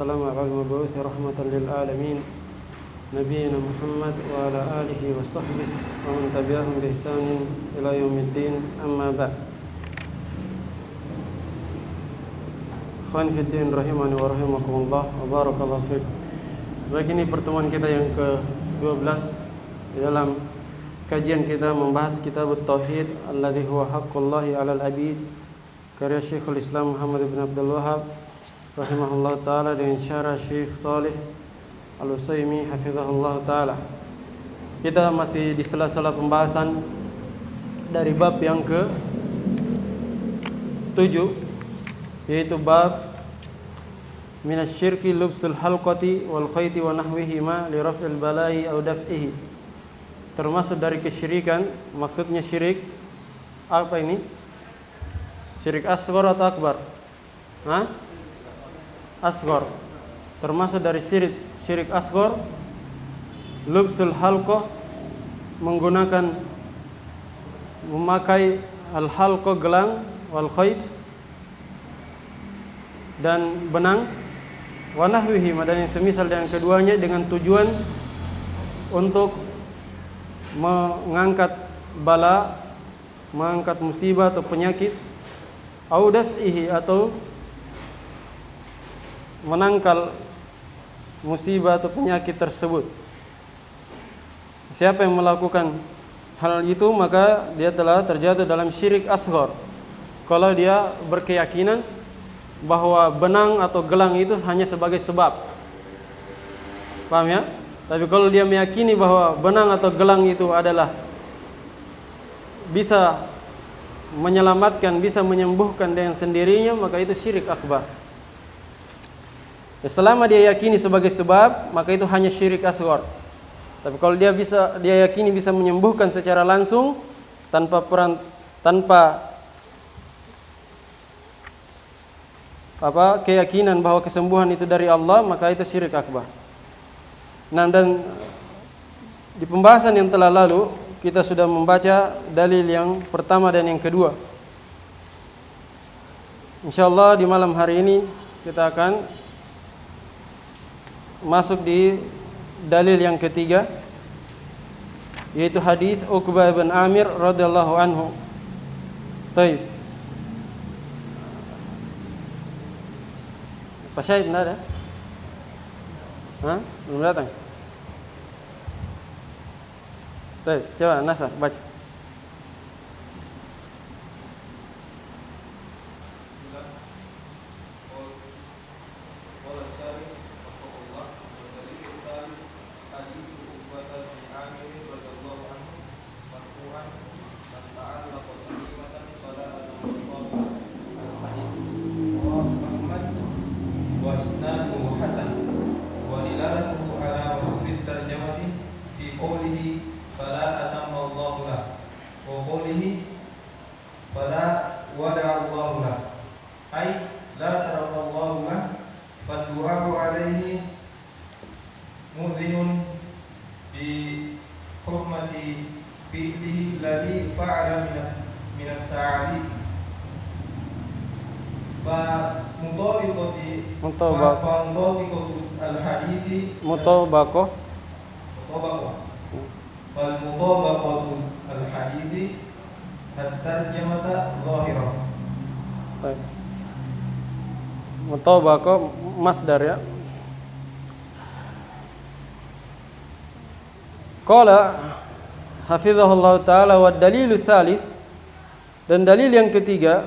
السلام على المبعوث رحمة للعالمين نبينا محمد وعلى آله وصحبه ومن تبعهم بإحسان إلى يوم الدين أما بعد. Ikhwan fi din rahimani wa rahimakumullah wa barakallahu fiik. Baik, ini pertemuan kita yang ke-12 di dalam kajian kita membahas kitab Tauhid alladzi huwa haqqullahi 'alal 'abid karya Syekhul Islam Muhammad bin Abdul Wahhab rahimahullah ta'ala dengan syarah Syekh Shalih Al-Utsaimin hafizahullah ta'ala. Kita masih di sela-sela pembahasan dari bab yang ke-7, yaitu bab minasyirki lubsul halqati wal khayti wa nahwihima li raf'il balai aw daf'ihi. Termasuk dari kesyirikan, maksudnya syirik apa ini? Syirik asghar atau akbar? Asghar. Termasuk dari syirik asghar lubsul halqah, memakai al-halqah gelang, wal khayt dan benang, wa nahwihi dan yang semisal dengan keduanya, dengan tujuan untuk mengangkat bala, mengangkat musibah atau penyakit, au daf'ihi atau menangkal musibah atau penyakit tersebut. Siapa yang melakukan hal itu maka dia telah terjatuh dalam syirik asghar. Kalau dia berkeyakinan bahwa benang atau gelang itu hanya sebagai sebab, paham ya? Tapi kalau dia meyakini bahwa benang atau gelang itu adalah bisa menyelamatkan, bisa menyembuhkan dengan sendirinya, maka itu syirik akbar. Selama dia yakini sebagai sebab, maka itu hanya syirik asghar. Tapi kalau dia yakini bisa menyembuhkan secara langsung tanpa keyakinan bahwa kesembuhan itu dari Allah, maka itu syirik akbar. Nah, dan di pembahasan yang telah lalu kita sudah membaca dalil yang pertama dan yang kedua. Insyaallah di malam hari ini kita akan masuk di dalil yang ketiga, yaitu hadis Uqbah bin Amir radhiyallahu anhu. Baik. Pak Syahid enggak ada? Belum datang. Baik, coba Nasar baca. Mutabaqah wal mutabaqatul al-hadisi at-tarjamata zahirah. Baik. Mutabaqah masdar ya. Qala hafizahullah taala wa dalilu tsalits, dan dalil yang ketiga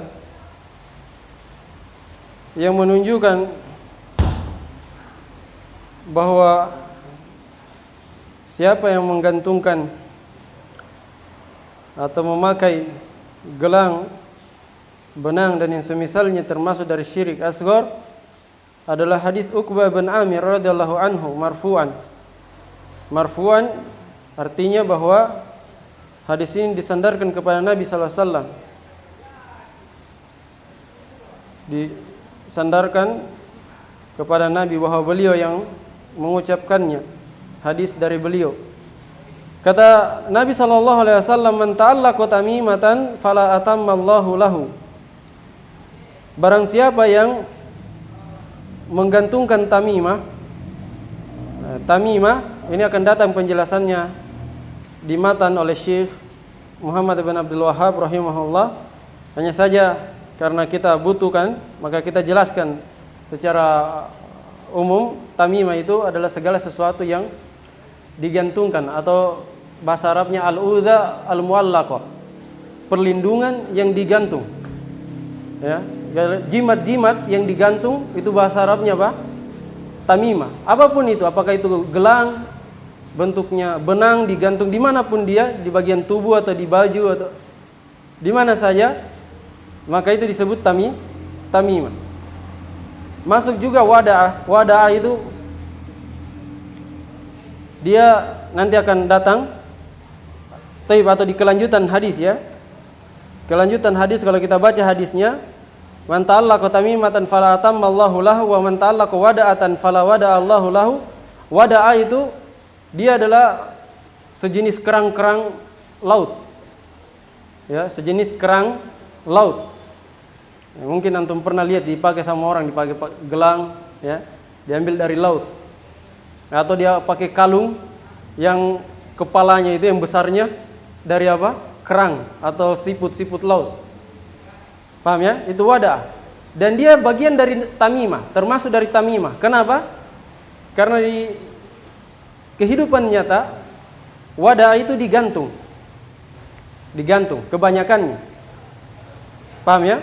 yang menunjukkan bahwa siapa yang menggantungkan atau memakai gelang, benang dan yang semisalnya termasuk dari syirik asghar adalah hadis Uqbah bin Amir radhiyallahu anhu marfu'an. Marfu'an artinya bahwa hadis ini disandarkan kepada Nabi sallallahu alaihi wasallam. Disandarkan kepada Nabi bahwa beliau yang mengucapkannya, hadis dari beliau. Kata Nabi sallallahu alaihi wasallam, "Man ta'allaqa tamimatan fala atammallahu lahu." Barang siapa yang menggantungkan tamimah. Tamimah ini akan datang penjelasannya di matan oleh Syekh Muhammad bin Abdul Wahhab rahimahullah. Hanya saja karena kita butuhkan, maka kita jelaskan secara umum. Tamimah itu adalah segala sesuatu yang digantungkan, atau bahasa Arabnya al-udha al-muallaqah, perlindungan yang digantung. Ya, jimat-jimat yang digantung itu bahasa Arabnya apa? Tamimah. Apapun itu, apakah itu gelang, bentuknya benang digantung dimanapun dia, di bagian tubuh atau di baju atau di mana saja, maka itu disebut tamimah. Masuk juga wada'ah. Wada'ah itu dia nanti akan datang atau di kelanjutan hadis ya. Kelanjutan hadis, kalau kita baca hadisnya, man ta'allaqa tamimatan fala atammallahu lahu wa man ta'allaqa wada'atan fala wada'allahu lahu. Wada'ah itu dia adalah sejenis kerang-kerang laut. Ya, sejenis kerang laut. Ya, mungkin antum pernah lihat dipakai sama orang, dipakai gelang, ya, diambil dari laut. Atau dia pakai kalung yang kepalanya itu yang besarnya dari apa? Kerang atau siput-siput laut. Paham ya? Itu wadah. Dan dia bagian dari tamimah, termasuk dari tamimah. Kenapa? Karena di kehidupan nyata wadah itu digantung. Digantung kebanyakannya. Paham ya?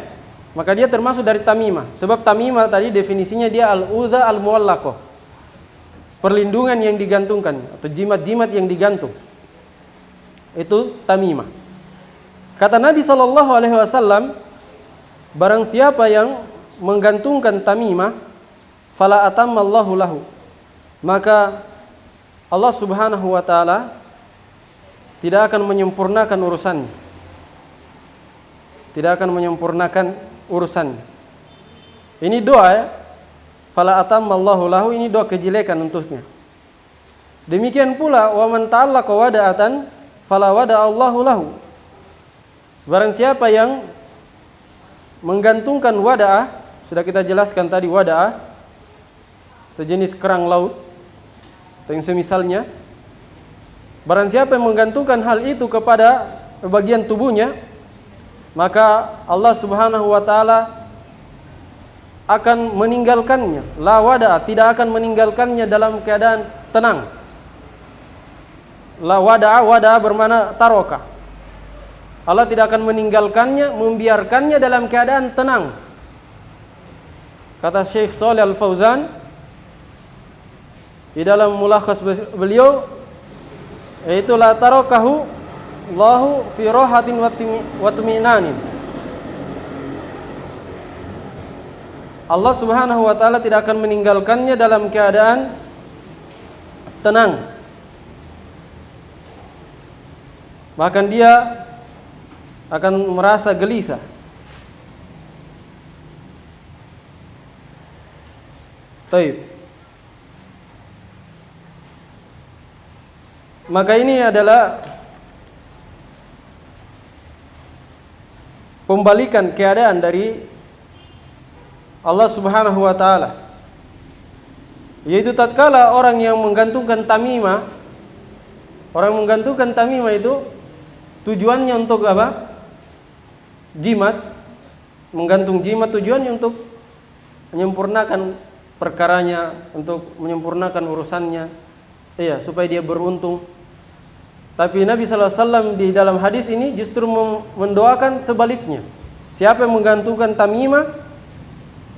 Maka dia termasuk dari tamimah. Sebab tamimah tadi definisinya dia al-udha al-muallaqah, perlindungan yang digantungkan atau jimat-jimat yang digantung. Itu tamimah. Kata Nabi SAW, barang siapa yang menggantungkan tamimah, fala atammallahu lahu, maka Allah Subhanahu wa taala tidak akan menyempurnakan urusannya. Tidak akan menyempurnakan urusan. Ini doa ya. Fala atammallahu lahu, ini doa kejelekan untuknya. Demikian pula wa man ta'allaqa wada'atan fala wada'allahu lahu. Barang siapa yang menggantungkan wada'ah, sudah kita jelaskan tadi wada'ah sejenis kerang laut atau yang semisalnya. Barang siapa yang menggantungkan hal itu kepada bagian tubuhnya, maka Allah Subhanahu wa taala akan meninggalkannya. La wada'a, tidak akan meninggalkannya dalam keadaan tenang. La wada'a, wada'a bermakna taroka. Allah tidak akan meninggalkannya, membiarkannya dalam keadaan tenang. Kata Syekh Shalih Al-Fauzan di dalam mulakhas beliau, yaitu la tarakahu Allahu fi rahatin wa tuminanin. Allah Subhanahu wa taala tidak akan meninggalkannya dalam keadaan tenang. Bahkan dia akan merasa gelisah. Taib. Maka ini adalah pembalikan keadaan dari Allah Subhanahu wa taala. Yaitu tatkala orang yang menggantungkan tamimah, orang menggantungkan tamimah itu tujuannya untuk apa? Jimat, menggantung jimat tujuannya untuk menyempurnakan perkaranya, untuk menyempurnakan urusannya, iya, supaya dia beruntung. Tapi Nabi SAW di dalam hadis ini justru mendoakan sebaliknya. Siapa yang menggantungkan tamimah,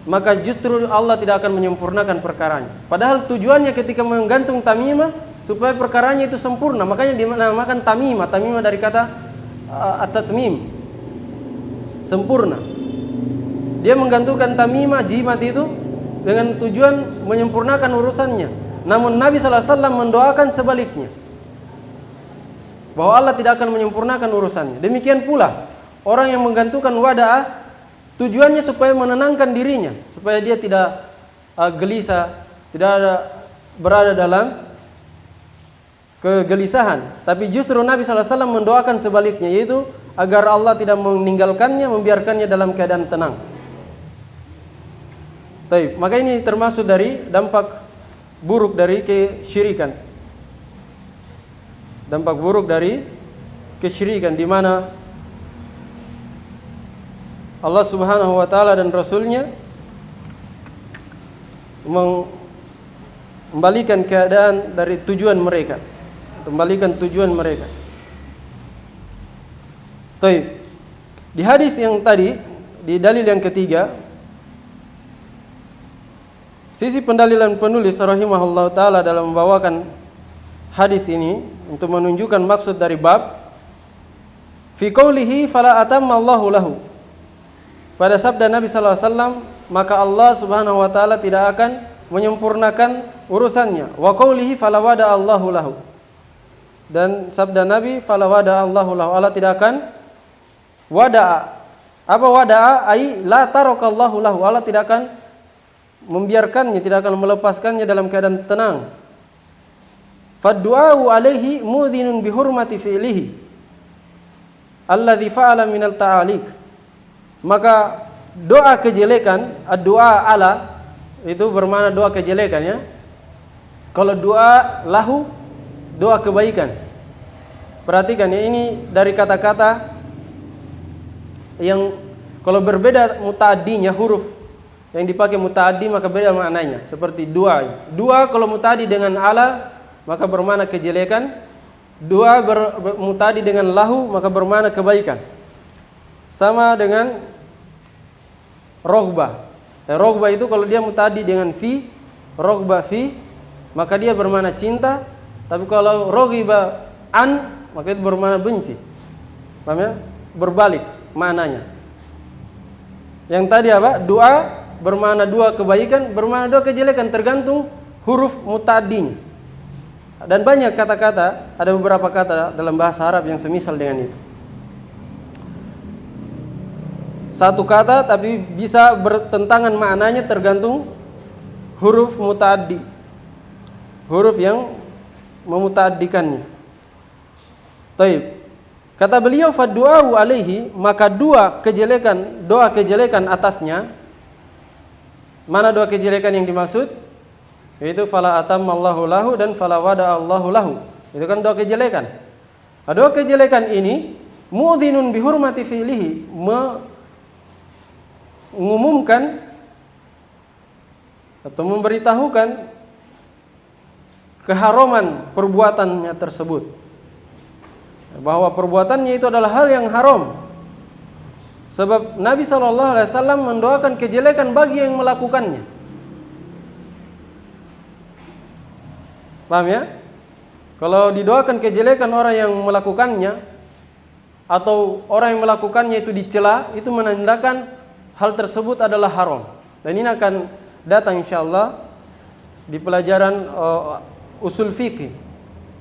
maka justru Allah tidak akan menyempurnakan perkaranya. Padahal tujuannya ketika menggantung tamimah supaya perkaranya itu sempurna. Makanya dinamakan tamimah. Tamimah dari kata at-tatmim, sempurna. Dia menggantungkan tamimah, jimat itu dengan tujuan menyempurnakan urusannya. Namun Nabi SAW mendoakan sebaliknya, bahwa Allah tidak akan menyempurnakan urusannya. Demikian pula orang yang menggantungkan wada'ah, tujuannya supaya menenangkan dirinya, supaya dia tidak gelisah, tidak berada dalam kegelisahan. Tapi justru Nabi SAW mendoakan sebaliknya, yaitu agar Allah tidak meninggalkannya, membiarkannya dalam keadaan tenang. Taib. Maka ini termasuk dari dampak buruk dari kesyirikan. Dampak buruk dari kesyirikan di mana Allah Subhanahu wa taala dan Rasulnya membalikan keadaan dari tujuan mereka. Kembalikan tujuan mereka. Taib. Di hadis yang tadi, di dalil yang ketiga, sisi pendalilan penulis rahimahullah ta'ala dalam membawakan hadis ini untuk menunjukkan maksud dari bab fi qoulihi fala atamma Allahu lahu. Pada sabda Nabi sallallahu alaihi wasallam, maka Allah Subhanahu wa taala tidak akan menyempurnakan urusannya. Wa qoulihi fala wada Allahu lahu. Dan sabda Nabi fala wada Allahu lahu, Allah tidak akan wada'a. Apa wada'a? Ai la tarakallahu lahu. Allah tidak akan membiarkannya, tidak akan melepaskannya dalam keadaan tenang. Faddu'a'u alaihi mudhinun bihurmati fi'lihi alladhi fa'ala minal ta'alik. Maka doa kejelekan, ad-du'a ala, itu bermakna doa kejelekan ya. Kalau doa lahu, doa kebaikan. Perhatikan ya, ini dari kata-kata yang kalau berbeda muta'addinya, huruf yang dipakai muta'addi maka beda maknanya. Seperti dua. Dua kalau muta'addi dengan ala maka bermakna kejelekan. Dua muta'addi dengan lahu maka bermakna kebaikan. Sama dengan roghbah. Roghbah itu kalau dia muta'addi dengan fi, roghbah fi, maka dia bermakna cinta. Tapi kalau roghiba an maka itu bermakna benci. Paham ya? Berbalik maknanya. Yang tadi apa? Doa bermakna dua kebaikan, bermakna dua kejelekan, tergantung huruf muta'addinya. Dan banyak kata-kata, ada beberapa kata dalam bahasa Arab yang semisal dengan itu. Satu kata tapi bisa bertentangan maknanya tergantung huruf muta'addi. Huruf yang memuta'addikannya. Taib. Kata beliau faddu'a'u alaihi, maka doa kejelekan atasnya. Mana doa kejelekan yang dimaksud? Yaitu fala atammallahu lahu dan fala wada'allahu lahu. Itu kan doa kejelekan. Nah, doa kejelekan ini mu'dhinun bihurmati fi'lihi, mengumumkan atau memberitahukan keharaman perbuatannya tersebut. Bahwa perbuatannya itu adalah hal yang haram. Sebab Nabi SAW mendoakan kejelekan bagi yang melakukannya. Paham ya? Kalau didoakan kejelekan orang yang melakukannya atau orang yang melakukannya itu dicela, itu menandakan hal tersebut adalah haram. Dan ini akan datang insyaallah di pelajaran usul fikih,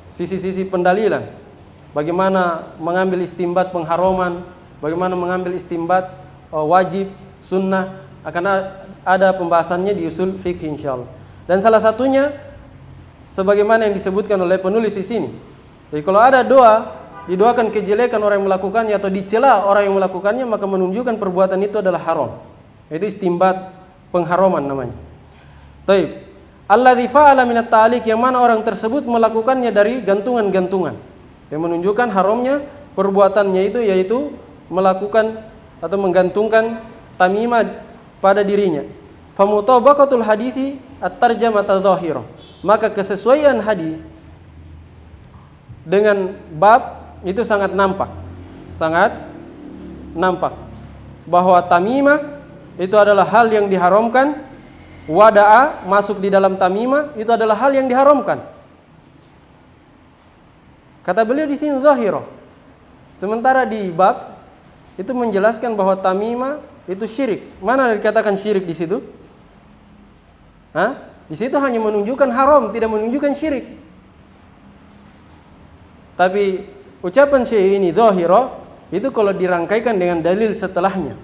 sisi-sisi pendalilan. Bagaimana mengambil istimbat pengharaman, bagaimana mengambil istimbat wajib, sunnah, akan ada pembahasannya di usul fikih insyaallah. Dan salah satunya sebagaimana yang disebutkan oleh penulis di sini. Jadi kalau ada doa didoakan kejelekan orang yang melakukannya atau dicela orang yang melakukannya, maka menunjukkan perbuatan itu adalah haram. Itu istimbat pengharaman namanya. Taib. Alladzi fa'ala minat ta'liq, yang mana orang tersebut melakukannya dari gantungan-gantungan. Yang menunjukkan haramnya perbuatannya itu, yaitu melakukan atau menggantungkan tamimah pada dirinya. Famutabaqatul hadithi at-tarjamata dhahirah. Maka kesesuaian hadis dengan bab itu sangat nampak. Sangat nampak bahwa tamimah itu adalah hal yang diharamkan, wada'a masuk di dalam tamimah itu adalah hal yang diharamkan. Kata beliau di sini zahirah. Sementara di bab itu menjelaskan bahwa tamimah itu syirik. Mana dikatakan syirik di situ? Di situ hanya menunjukkan haram, tidak menunjukkan syirik. Tapi ucapan syekh ini zahirah itu kalau dirangkaikan dengan dalil setelahnya.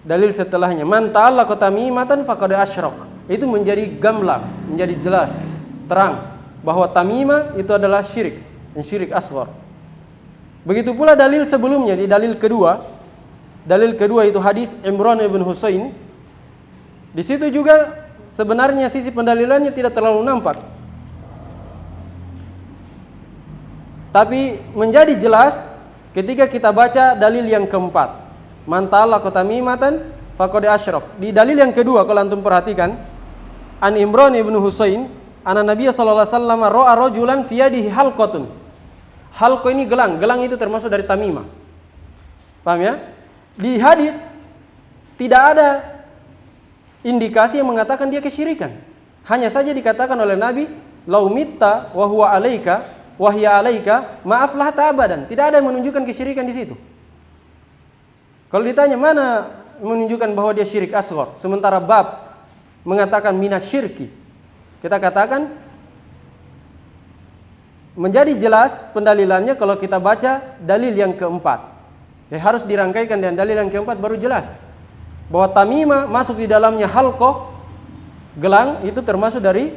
Dalil setelahnya, man ta'allaqa tamimatan faqad asyrak. Itu menjadi gamblang, menjadi jelas, terang bahwa tamimah itu adalah syirik, dan syirik asghar. Begitu pula dalil sebelumnya, di dalil kedua itu hadis Imran ibn Husain Di situ juga sebenarnya sisi pendalilannya tidak terlalu nampak. Tapi menjadi jelas ketika kita baca dalil yang keempat. Man talaqa tamimatan faqad asyrak. Di dalil yang kedua kalau antum perhatikan, An Imran ibn Husain, anna Nabiy sallallahu alaihi wasallam ra'a rajulan fi yadihi halqatun. Halqa ini gelang, gelang itu termasuk dari tamimah. Paham ya? Di hadis tidak ada indikasi yang mengatakan dia kesyirikan. Hanya saja dikatakan oleh Nabi, "Lau mitta wa huwa alaika wa hiya alaika, maaflah ta'abadan." Tidak ada yang menunjukkan kesyirikan di situ. Kalau ditanya mana menunjukkan bahwa dia syirik asghar, sementara bab mengatakan minasyirki, kita katakan menjadi jelas pendalilannya kalau kita baca dalil yang keempat. Harus dirangkaikan dengan dalil yang keempat baru jelas bahwa tamimah masuk di dalamnya halqah, gelang, itu termasuk dari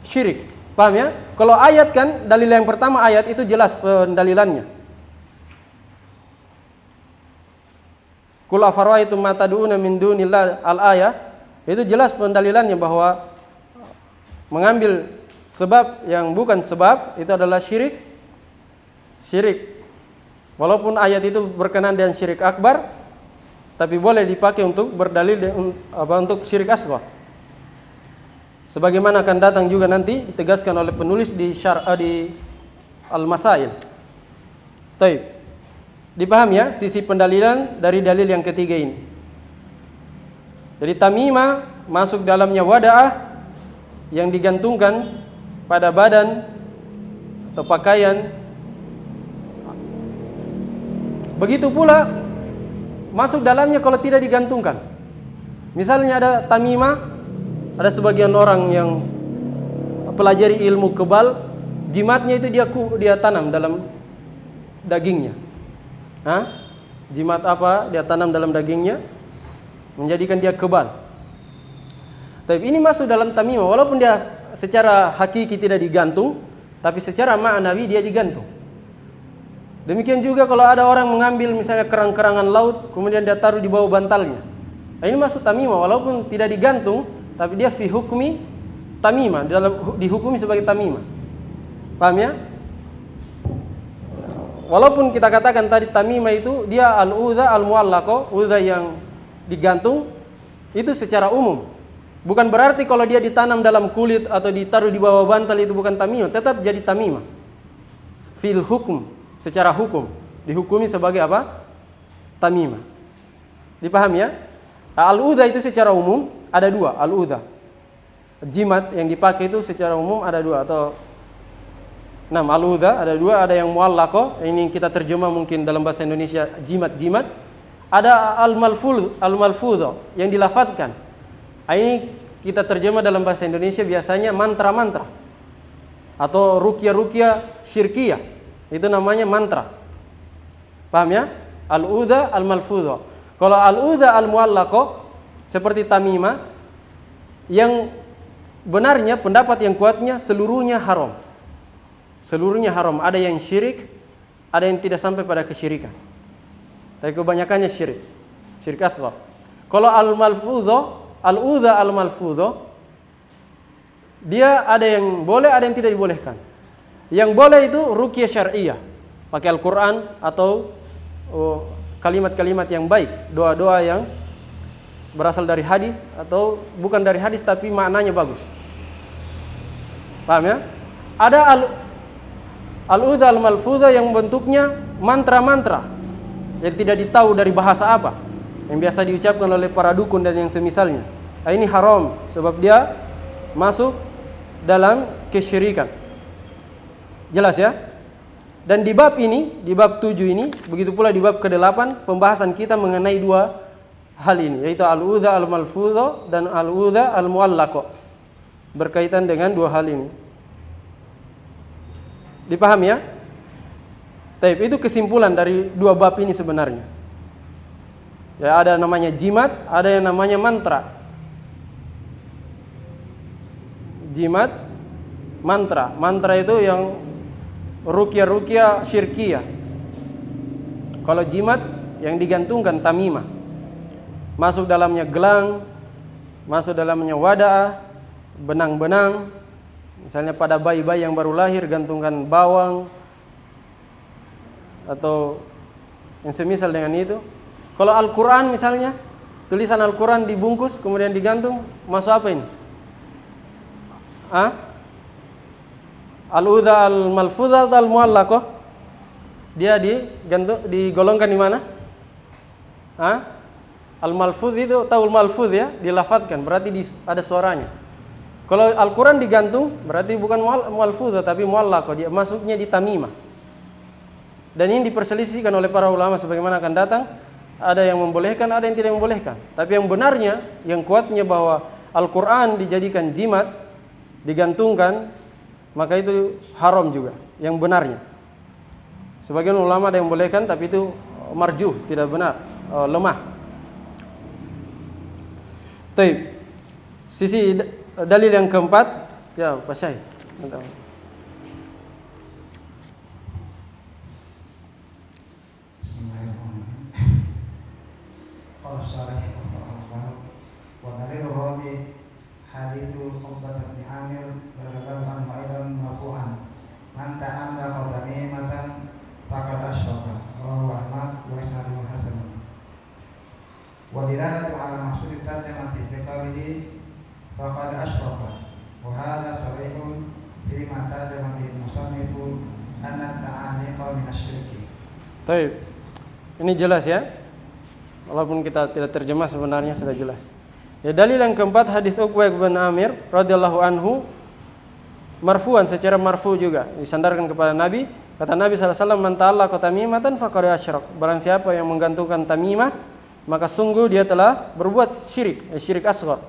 syirik. Paham ya? Kalau ayat kan, dalil yang pertama ayat itu jelas pendalilannya. Qul afara'aytum ma tad'una min dunillah al-ayah, itu jelas pendalilannya bahwa mengambil sebab yang bukan sebab itu adalah syirik. Syirik. Walaupun ayat itu berkenaan dengan syirik akbar, tapi boleh dipakai untuk berdalil untuk syirik asghar. Sebagaimana akan datang juga nanti ditegaskan oleh penulis di Al-Masail. Baik. Dipaham ya sisi pendalilan dari dalil yang ketiga ini. Jadi tamimah masuk dalamnya wada'ah yang digantungkan pada badan atau pakaian. Begitu pula masuk dalamnya kalau tidak digantungkan. Misalnya ada tamimah, ada sebagian orang yang pelajari ilmu kebal, jimatnya itu dia tanam dalam dagingnya. Jimat apa dia tanam dalam dagingnya menjadikan dia kebal. Tapi ini masuk dalam tamimah, walaupun dia secara hakiki tidak digantung, tapi secara ma'nawi dia digantung. Demikian juga kalau ada orang mengambil misalnya kerang-kerangan laut, kemudian dia taruh di bawah bantalnya. Ini masuk tamimah, walaupun tidak digantung, tapi dia fi hukmi tamimah, dihukumi sebagai tamimah. Paham ya? Walaupun kita katakan tadi tamimah itu dia al-udha al-mu'allaqah, udha yang digantung, itu secara umum. Bukan berarti kalau dia ditanam dalam kulit atau ditaruh di bawah bantal itu bukan tamimah, tetap jadi tamimah. Fil hukum, secara hukum dihukumi sebagai apa? Tamimah. Dipaham ya? Al-udha itu secara umum ada dua, al-udha. Jimat yang dipakai itu secara umum ada dua, atau al-udha ada dua, ada yang mu'allaqah, ini kita terjemah mungkin dalam bahasa Indonesia jimat-jimat. Ada al-malfudhah yang dilafadzkan. Ini kita terjemah dalam bahasa Indonesia biasanya mantra-mantra atau ruqyah-ruqyah syirkiyah. Itu namanya mantra. Paham ya? Al-udha al-malfudhah. Kalau al-udha al-mu'allaqah seperti tamimah, yang benarnya pendapat yang kuatnya seluruhnya haram. Seluruhnya haram. Ada yang syirik, ada yang tidak sampai pada kesyirikan. Tapi kebanyakannya syirik. Syirik asghar. Kalau al-malfudhah, al-udha al-malfudhah, dia ada yang boleh, ada yang tidak dibolehkan. Yang boleh itu ruqyah syar'iyah, pakai Al-Qur'an atau kalimat-kalimat yang baik, doa-doa yang berasal dari hadis atau bukan dari hadis tapi maknanya bagus. Paham ya? Ada al-udha al-malfudhah yang bentuknya mantra-mantra yang tidak ditahu dari bahasa apa, yang biasa diucapkan oleh para dukun dan yang semisalnya. Ini haram sebab dia masuk dalam kesyirikan. Jelas ya? Dan di bab ini, di bab 7 ini, begitu pula di bab ke-8 pembahasan kita mengenai dua hal ini, yaitu al-udha al-malfudhah dan al-udha al-mu'allaqah. Berkaitan dengan dua hal ini. Dipaham ya? Taib, itu kesimpulan dari dua bab ini sebenarnya. Ya, ada namanya jimat, ada yang namanya mantra. Jimat, mantra. Mantra itu yang ruqyah-ruqyah syirkiyah. Kalau jimat yang digantungkan tamimah. Masuk dalamnya gelang, masuk dalamnya wada'a, benang-benang. Misalnya pada bayi-bayi yang baru lahir gantungkan bawang atau yang semisal dengan itu. Kalau Al-Quran misalnya, tulisan Al-Quran dibungkus kemudian digantung, masuk apa ini? Al-udha al-malfudha atau al-muallaqah? Dia digolongkan di mana? Al-malfudh itu, tahu al-malfudh ya, dilafadzkan, berarti ada suaranya. Kalau Al-Quran digantung, berarti bukan muallafudh tapi muallaqah, dia masuknya di tamimah. Dan ini diperselisihkan oleh para ulama sebagaimana akan datang. Ada yang membolehkan, ada yang tidak membolehkan. Tapi yang benarnya, yang kuatnya bahwa Al-Quran dijadikan jimat, digantungkan, maka itu haram juga. Yang benarnya. Sebagian ulama ada yang membolehkan, tapi itu marjuh, tidak benar, lemah. Taib. Sisi dalil yang keempat, ya Pak Syahid. Qala syarih rahimahullah wa dalil rabi haditsu Uqbah bin Amir radhiyallahu anhu aidan marfu'an man ta'amma tamimatan faqad asyraka rawahu Ahmad wa isnaduhu hasan wa dilalatu ala maqsud tarjamati fi qawlihi faqad asyraka wa hadha sarihun fi ma tarjama bihi musannif anna ta'aniqa min asy-syirki. Baik. Ini jelas ya. Walaupun kita tidak terjemah sebenarnya sudah jelas. Ya, dalil yang keempat hadis Uqbah bin Amir radhiyallahu anhu marfu'an, secara marfu juga disandarkan kepada Nabi. Kata Nabi SAW, man ta'allaqa tamimatan faqad asyrak. Barang siapa yang menggantungkan tamimah, maka sungguh dia telah berbuat syirik, syirik asghar.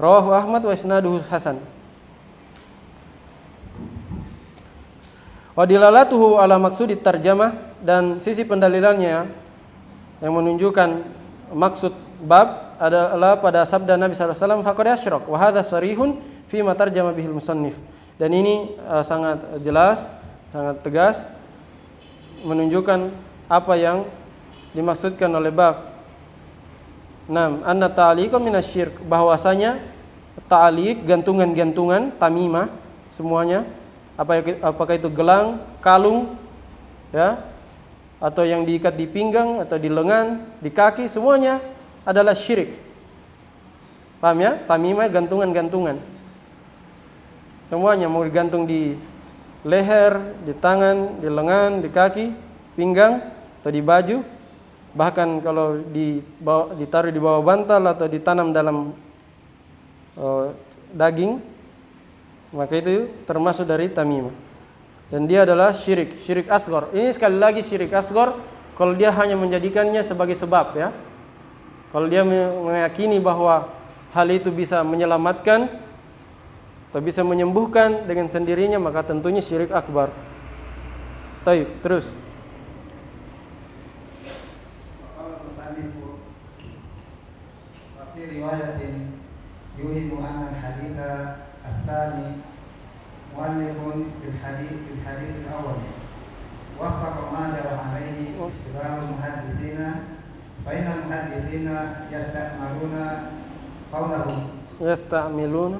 Rawahu Ahmad wa isnaduhu hasan. Wa dilalatuhu ala maqsudit tarjamah, dan sisi pendalilannya yang menunjukkan maksud bab adalah pada sabda Nabi SAW, faqad asyrak wa hadza sarihun fi ma tarjama bihil musannif. Dan ini sangat jelas, sangat tegas menunjukkan apa yang dimaksudkan oleh bab. Anna ta'liqa minasyirk, bahwasanya ta'liq, gantungan-gantungan, tamimah semuanya, apakah itu gelang, kalung, ya, atau yang diikat di pinggang atau di lengan, di kaki, semuanya adalah syirik. Paham ya? Tamimah, gantungan-gantungan. Semuanya mau digantung di leher, di tangan, di lengan, di kaki, pinggang, atau di baju. Bahkan kalau ditaruh di bawah bantal atau ditanam dalam daging, maka itu termasuk dari tamimah. Dan dia adalah syirik asghar. Ini sekali lagi syirik asghar kalau dia hanya menjadikannya sebagai sebab ya. Kalau dia meyakini bahwa hal itu bisa menyelamatkan atau bisa menyembuhkan dengan sendirinya, maka tentunya syirik akbar. Baik, terus. Fi riwayatin yuhimu anna al-haditha ats-tsani mu'allifun bil hadits al-awwal waffaqa ma jara alaihi istibahul muhadditsina fa innal muhadditsina yasta'maluna qawlahu Yasta'miluna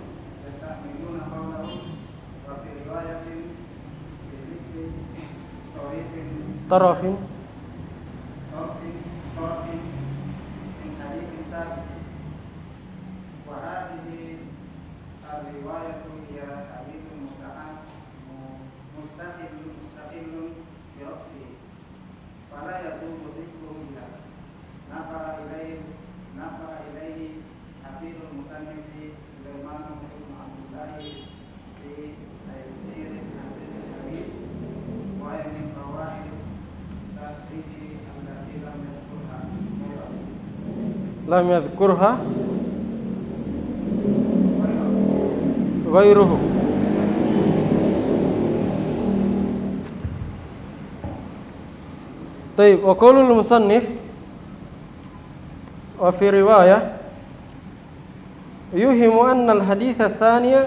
qawlahu wa fi riwayatin bi tarafin min hadits sabit wa hadhihi ar-riwayatu hiya hadithun mustaqillun bi ra'si fala yaqumu dhikruhu illa nafara ilayhi hafidhul musannifi Sulaiman bin Abdullah fi Taysir al-Aziz al-Habib wa min fawaid tafsiri allati lam yadhkurha ghairuhu. Baik, wa qaulul musannif wa fi riwayah yuhimu anna al-hadits ats-tsaniya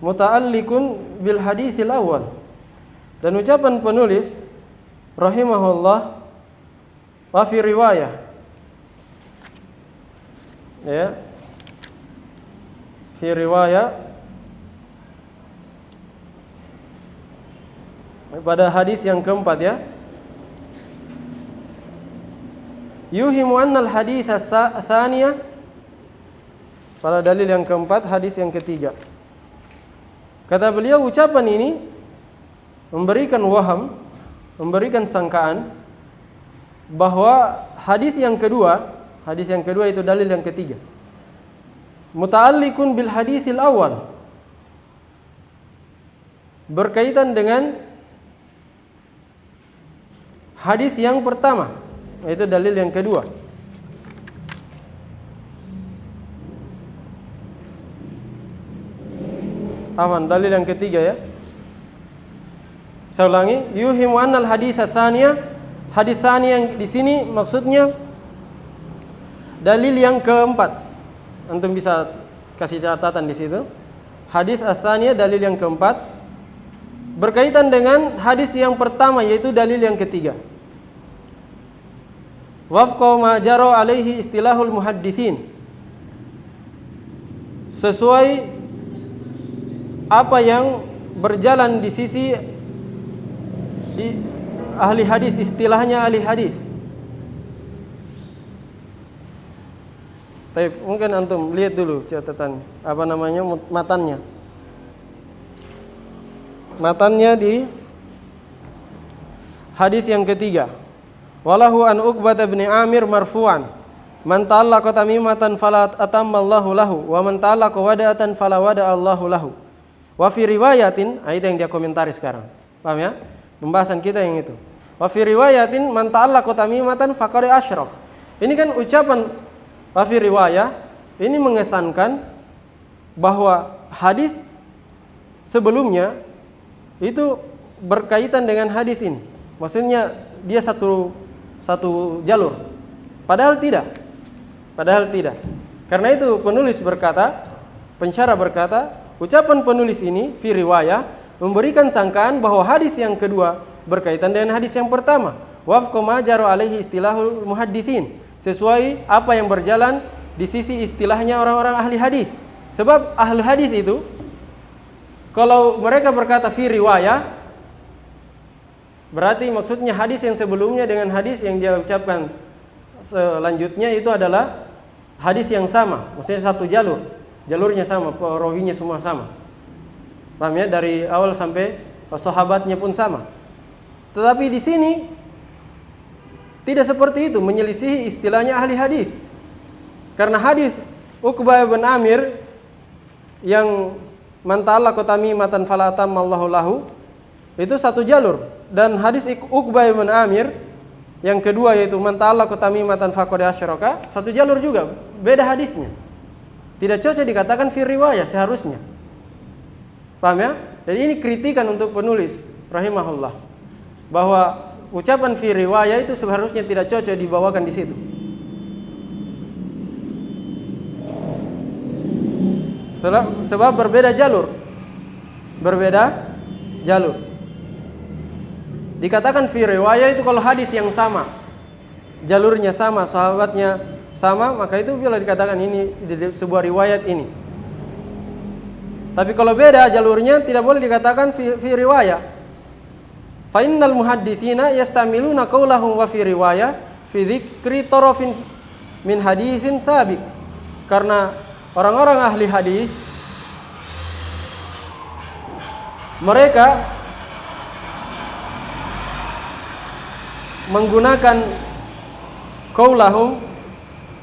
muta'alliqun bil haditsil awwal. Dan ucapan penulis rahimahullah wa fi riwayah, ya, fi riwayah pada hadis yang keempat ya. Yuhimu annal hadits ats-tsaniyah, pada dalil yang keempat, hadis yang ketiga. Kata beliau, ucapan ini memberikan waham, memberikan sangkaan bahwa hadis yang kedua itu dalil yang ketiga, muta'alliqun bil haditsil awal, berkaitan dengan hadis yang pertama, yaitu dalil yang kedua. Dalil yang ketiga ya. Saya ulangi, yuhimu annal hadits tsaniyah, hadis tsani yang di sini maksudnya dalil yang keempat. Antum bisa kasih catatan di situ. Hadis ats-tsaniyah, dalil yang keempat, berkaitan dengan hadis yang pertama, yaitu dalil yang ketiga. Wafqa ma jara alaihi istilahul muhadditsin, sesuai apa yang berjalan di sisi di ahli hadis, istilahnya ahli hadis. Tapi mungkin antum lihat dulu catatan matannya. Matannya di hadis yang ketiga. Walahu an Uqbah bin Amir marfu'an, man ta'allaqa tamimatan fala atammallahu lahu wa man ta'allaqa wada'atan fala wada'allahu lahu. Wa fi riwayatin, itu yang dia komentari sekarang. Paham ya? Pembahasan kita yang itu. Wa fi riwayatin man ta'allaqa tamimatan faqad asyrak. Ini kan ucapan wa fi riwayah, ini mengesankan bahwa hadis sebelumnya itu berkaitan dengan hadis ini. Maksudnya dia satu jalur. Padahal tidak. Karena itu penulis berkata, pensyarah berkata, ucapan penulis ini fi riwayah memberikan sangkaan bahwa hadis yang kedua berkaitan dengan hadis yang pertama. Wafqa ma jara alaihi istilahul muhadditsin, sesuai apa yang berjalan di sisi istilahnya orang-orang ahli hadis. Sebab ahli hadis itu kalau mereka berkata fi riwayah, berarti maksudnya hadis yang sebelumnya dengan hadis yang dia ucapkan selanjutnya itu adalah hadis yang sama, maksudnya satu jalurnya sama, perawinya semua sama. Paham ya? Dari awal sampai sahabatnya pun sama. Tetapi di sini tidak seperti itu, menyelisihi istilahnya ahli hadis. Karena hadis Uqbah bin Amir yang man ta'allaqa tamimatan fala atammallahu lahu itu satu jalur, dan hadis Uqbah bin Amir yang kedua yaitu man ta'allaqa tamimatan faqad asyraka satu jalur juga, beda hadisnya. Tidak cocok dikatakan fi riwayah seharusnya. Paham ya? Jadi ini kritikan untuk penulis rahimahullah, bahwa ucapan fi riwayah itu seharusnya tidak cocok dibawakan di situ. Sebab berbeda jalur. Dikatakan fi riwayah itu kalau hadis yang sama, jalurnya sama, sahabatnya sama, maka itu bila dikatakan ini sebuah riwayat ini. Tapi kalau beda jalurnya tidak boleh dikatakan fi riwayah. Fa innal muhadditsina yastamiluna qaulahum wa fi riwayah fi dzikri tarafin min haditsin sabiq. Karena orang-orang ahli hadis mereka menggunakan qaulahum,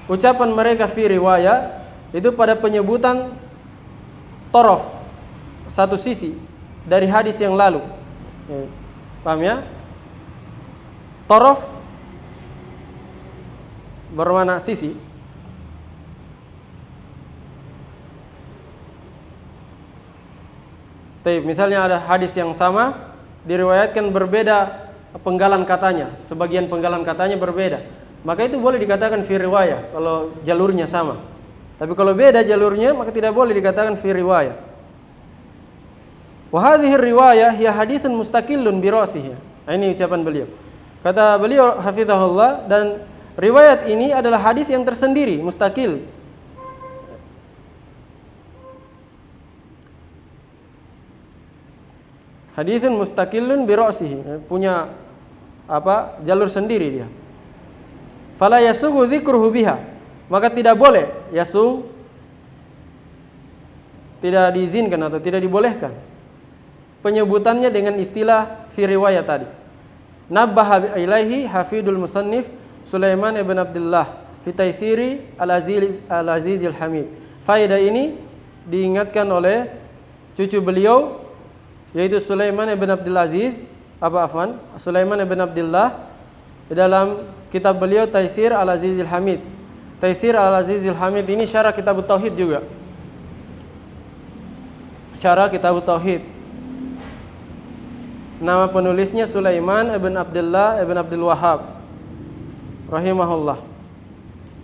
ucapan mereka fi riwayah itu pada penyebutan taraf, satu sisi dari hadis yang lalu. Paham ya? Taraf bermakna sisi. Misalnya ada hadis yang sama diriwayatkan berbeda penggalan katanya, sebagian penggalan katanya berbeda, maka itu boleh dikatakan fi riwayah kalau jalurnya sama. Tapi kalau beda jalurnya maka tidak boleh dikatakan fi riwayah. Wa hadhihi riwayah hiya haditsun mustaqillun bi ra'sihi. Ini ucapan beliau. Kata beliau hafizahullah, dan riwayat ini adalah hadis yang tersendiri, mustaqil. Haditsun mustaqillun bi ra'sihi, punya jalur sendiri dia. Fala yasughu dzikruhu biha, maka tidak boleh tidak diizinkan atau tidak dibolehkan penyebutannya dengan istilah fi riwayat tadi. Nabbaha ilaihi hafidul musannif Sulaiman ibn Abdullah fi Taisiri al-Aziz al-Hamid. Faedah ini diingatkan oleh cucu beliau yaitu Sulaiman ibn Abdul Aziz Sulaiman ibn Abdullah di dalam kitab beliau Taisir al-Aziz al-Hamid. Taisir al-Aziz al-Hamid ini syarah kitab tauhid juga. Syarah kitab tauhid. Nama penulisnya Sulaiman ibn Abdullah ibn Abdul Wahhab rahimahullah.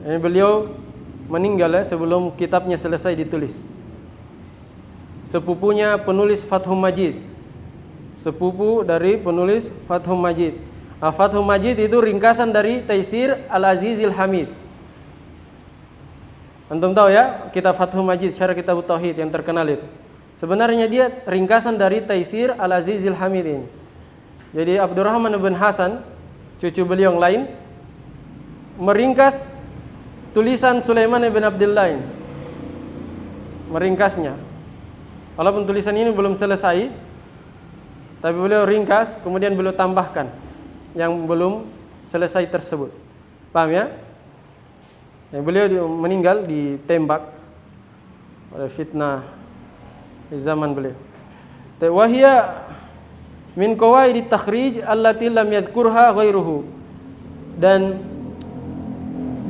Ini beliau meninggal sebelum kitabnya selesai ditulis. Sepupunya penulis Fathul Majid. Sepupu dari penulis Fathul Majid. Fathul Majid itu ringkasan dari Taisir al-Azizil Hamid. Antum tahu ya, kitab Fathul Majid syarah kitab tauhid yang terkenal itu. Sebenarnya dia ringkasan dari Taisir al-Azizil Hamid ini. Jadi Abdurrahman bin Hasan, cucu beliau yang lain, meringkas tulisan Sulaiman bin Abdullah ini. Meringkasnya. Walaupun tulisan ini belum selesai, tapi beliau ringkas, kemudian beliau tambahkan yang belum selesai tersebut. Paham ya? Yang beliau meninggal ditembak oleh fitnah di zaman beliau. Wahia min qawaid at-takhrij allati lam yadhkurha ghairuhu. Dan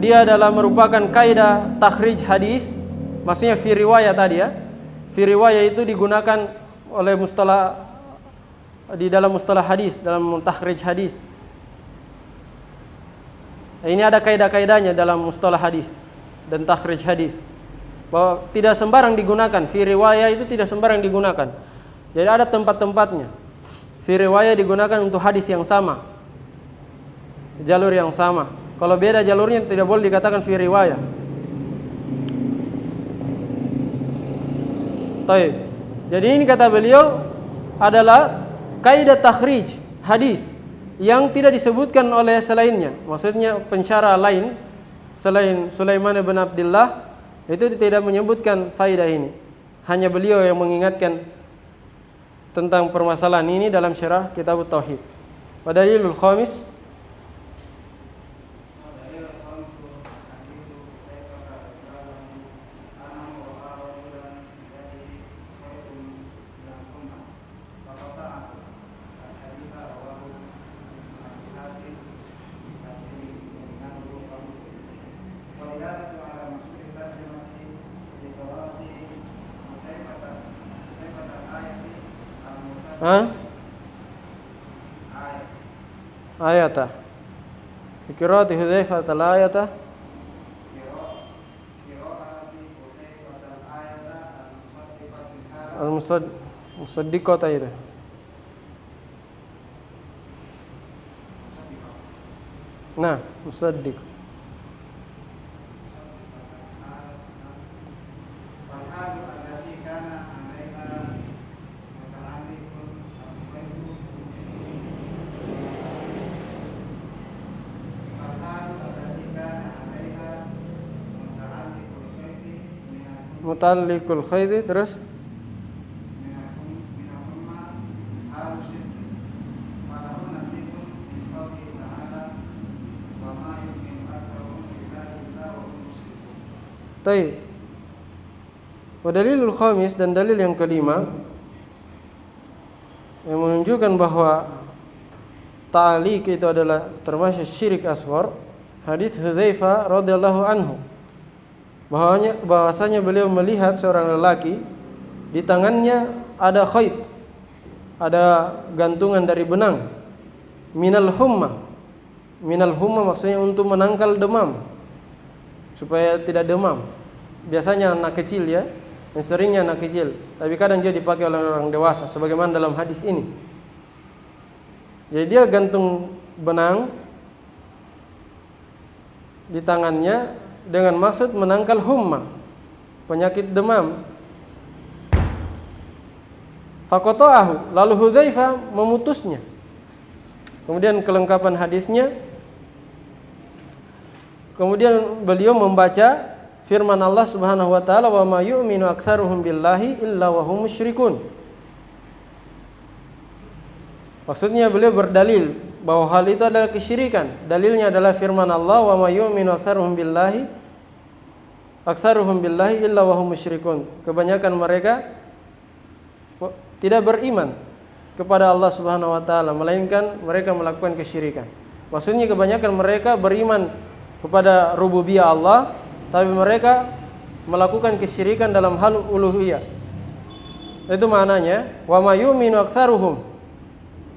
dia adalah merupakan kaidah takhrij hadis, maksudnya fi riwayat tadi ya. Fi riwayat itu digunakan oleh di dalam mustalah hadis, dalam takhrij hadis. Ini ada kaidah-kaidahnya dalam mustalah hadis dan takhrij hadis. Bahwa tidak sembarang digunakan, fi riwayat itu tidak sembarang digunakan. Jadi ada tempat-tempatnya. Fi riwayat digunakan untuk hadis yang sama, jalur yang sama. Kalau beda jalurnya tidak boleh dikatakan fi riwayah. Baik. Jadi ini kata beliau adalah kaidah takhrij hadis yang tidak disebutkan oleh selainnya. Maksudnya pensyarah lain selain Sulaiman bin Abdullah itu tidak menyebutkan faedah ini. Hanya beliau yang mengingatkan tentang permasalahan ini dalam syarah kitab tauhid. Wadalilul khamis ayata qiraat Hudzaifah al-ayata al-musaddiqah itu. Nah, musaddiq. Mutalliqul khayti terus Taib. Wadalilul khamis, dan dalil yang kelima yang menunjukkan bahwa ta'liq itu adalah termasuk syirik asghar, hadis Hudzaifah radhiyallahu anhu. Bahwasanya beliau melihat seorang lelaki di tangannya ada khayt, ada gantungan dari benang, minal humma maksudnya untuk menangkal demam, supaya tidak demam. Biasanya anak kecil ya, yang seringnya anak kecil, tapi kadang juga dipakai oleh orang dewasa sebagaimana dalam hadis ini. Jadi dia gantung benang di tangannya dengan maksud menangkal humma, penyakit demam. Faqata'ahu, lalu Hudzaifah memutusnya. Kemudian kelengkapan hadisnya. Kemudian beliau membaca firman Allah Subhanahu wa taala, "Wa ma yu'minu aktsaruhum billahi illa wa hum musyrikun." Maksudnya beliau berdalil bahwa hal itu adalah kesyirikan. Dalilnya adalah firman Allah, "Wa ma yu'minu aktsaruhum billahi illa wa hum musyrikun." Kebanyakan mereka tidak beriman kepada Allah Subhanahu wa taala, melainkan mereka melakukan kesyirikan. Maksudnya kebanyakan mereka beriman kepada rububiyah Allah, tapi mereka melakukan kesyirikan dalam hal uluhiyah. Itu maknanya, wa ma yu'minu aktsaruhum.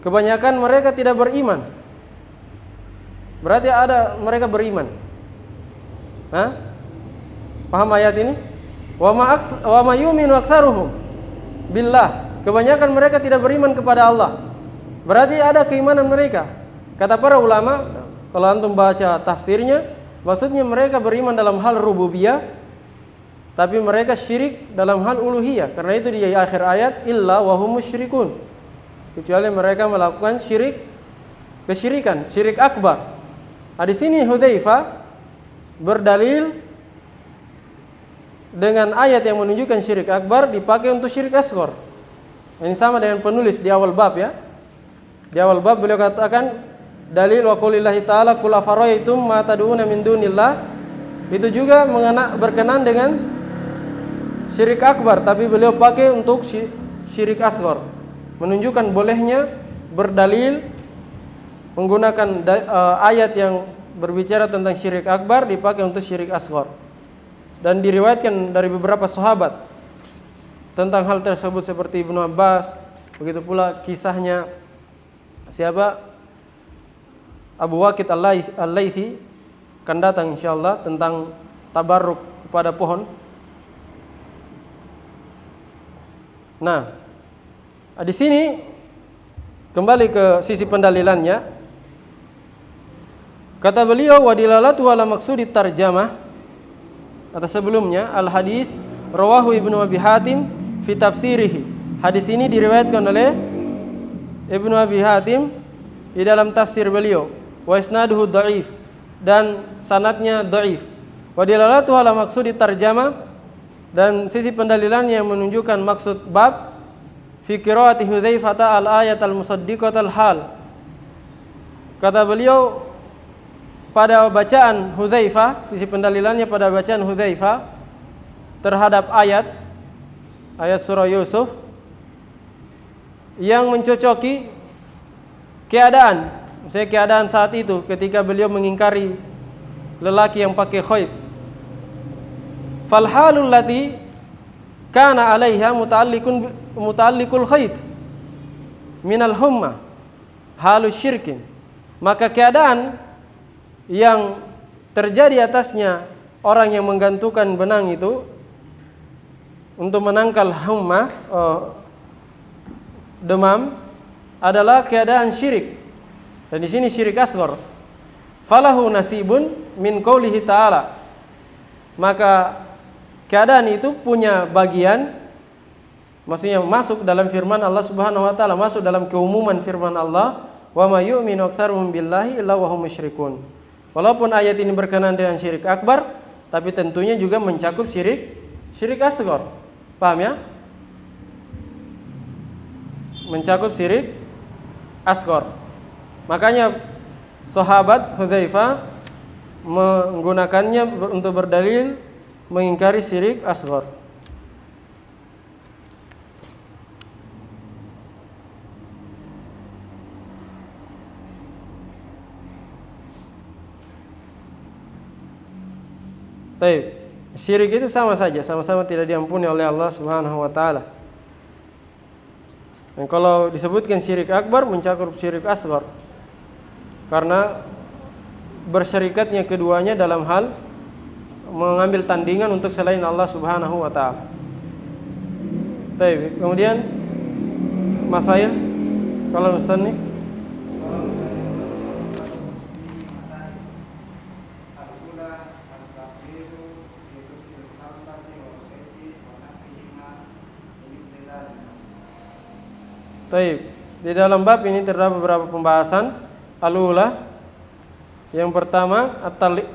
Kebanyakan mereka tidak beriman. Berarti ada mereka beriman. Hah? Paham ayat ini? Wa ma yu'minu aktsaruhum billah. Kebanyakan mereka tidak beriman kepada Allah. Berarti ada keimanan mereka. Kata para ulama, kalau antum baca tafsirnya, maksudnya mereka beriman dalam hal rububiyah, tapi mereka syirik dalam hal uluhiyah. Karena itu di akhir ayat, illa wa hum musyrikun. Kecuali mereka melakukan kesyirikan, syirik akbar. Di sini Hudzaifah berdalil dengan ayat yang menunjukkan syirik akbar dipakai untuk syirik asghar. Ini sama dengan penulis di awal bab ya. Di awal bab beliau katakan dalil wa qulillahi ta'ala qul afara'aytum ma tad'una min dunillah. Itu juga berkenan dengan syirik akbar, tapi beliau pakai untuk syirik asghar. Menunjukkan bolehnya berdalil menggunakan ayat yang berbicara tentang syirik akbar dipakai untuk syirik asghar. Dan diriwayatkan dari beberapa sahabat tentang hal tersebut seperti Ibnu Abbas, begitu pula kisahnya siapa? Abu Waqid Al-Laitsi akan datang insyaallah tentang tabarruk kepada pohon. Nah, di sini kembali ke sisi pendalilannya. Kata beliau wa dilalatu ala maqsudi tarjamah, atau sebelumnya al-hadits rawahu Ibnu Abi Hatim fi tafsirihi. Hadis ini diriwayatkan oleh Ibnu Abi Hatim di dalam tafsir beliau. Wa isnaduhu dhaif, dan sanadnya dhaif. Wa dilalatu ala maqsudi tarjamah, dan sisi pendalilannya yang menunjukkan maksud bab fi qiraati Hudzaifah al-ayat al-musaddiqatal hal. Kata beliau pada bacaan Hudzaifah, sisi pendalilannya pada bacaan Hudzaifah terhadap ayat surah Yusuf yang mencocoki keadaan, misalnya keadaan saat itu ketika beliau mengingkari lelaki yang pakai khayd. Fal halul lati kana 'alaiha muta'alliqul khayd minal humma halus syirkin. Maka keadaan yang terjadi atasnya orang yang menggantungkan benang itu untuk menangkal humma, demam, adalah keadaan syirik. Dan di sini syirik asghar. Falahu nasibun min qoulihi ta'ala. Maka keadaan itu punya bagian, maksudnya masuk dalam firman Allah Subhanahu wa taala, masuk dalam keumuman firman Allah, wa ma yu'minu aktsaruhum billahi illa wa hum musyrikun. Walaupun ayat ini berkenaan dengan syirik akbar, tapi tentunya juga mencakup syirik asghar. Paham ya? Mencakup syirik asghar. Makanya sahabat Hudzaifah menggunakannya untuk berdalil mengingkari syirik asghar. Baik, syirik itu sama saja, sama-sama tidak diampuni oleh Allah Subhanahu wa taala. Dan kalau disebutkan syirik akbar mencakup syirik asghar. Karena bersyirikatnya keduanya dalam hal mengambil tandingan untuk selain Allah Subhanahu wa taala. Baik, kemudian masail kalau musannif Taib. Di dalam bab ini terdapat beberapa pembahasan. Al-ula, yang pertama,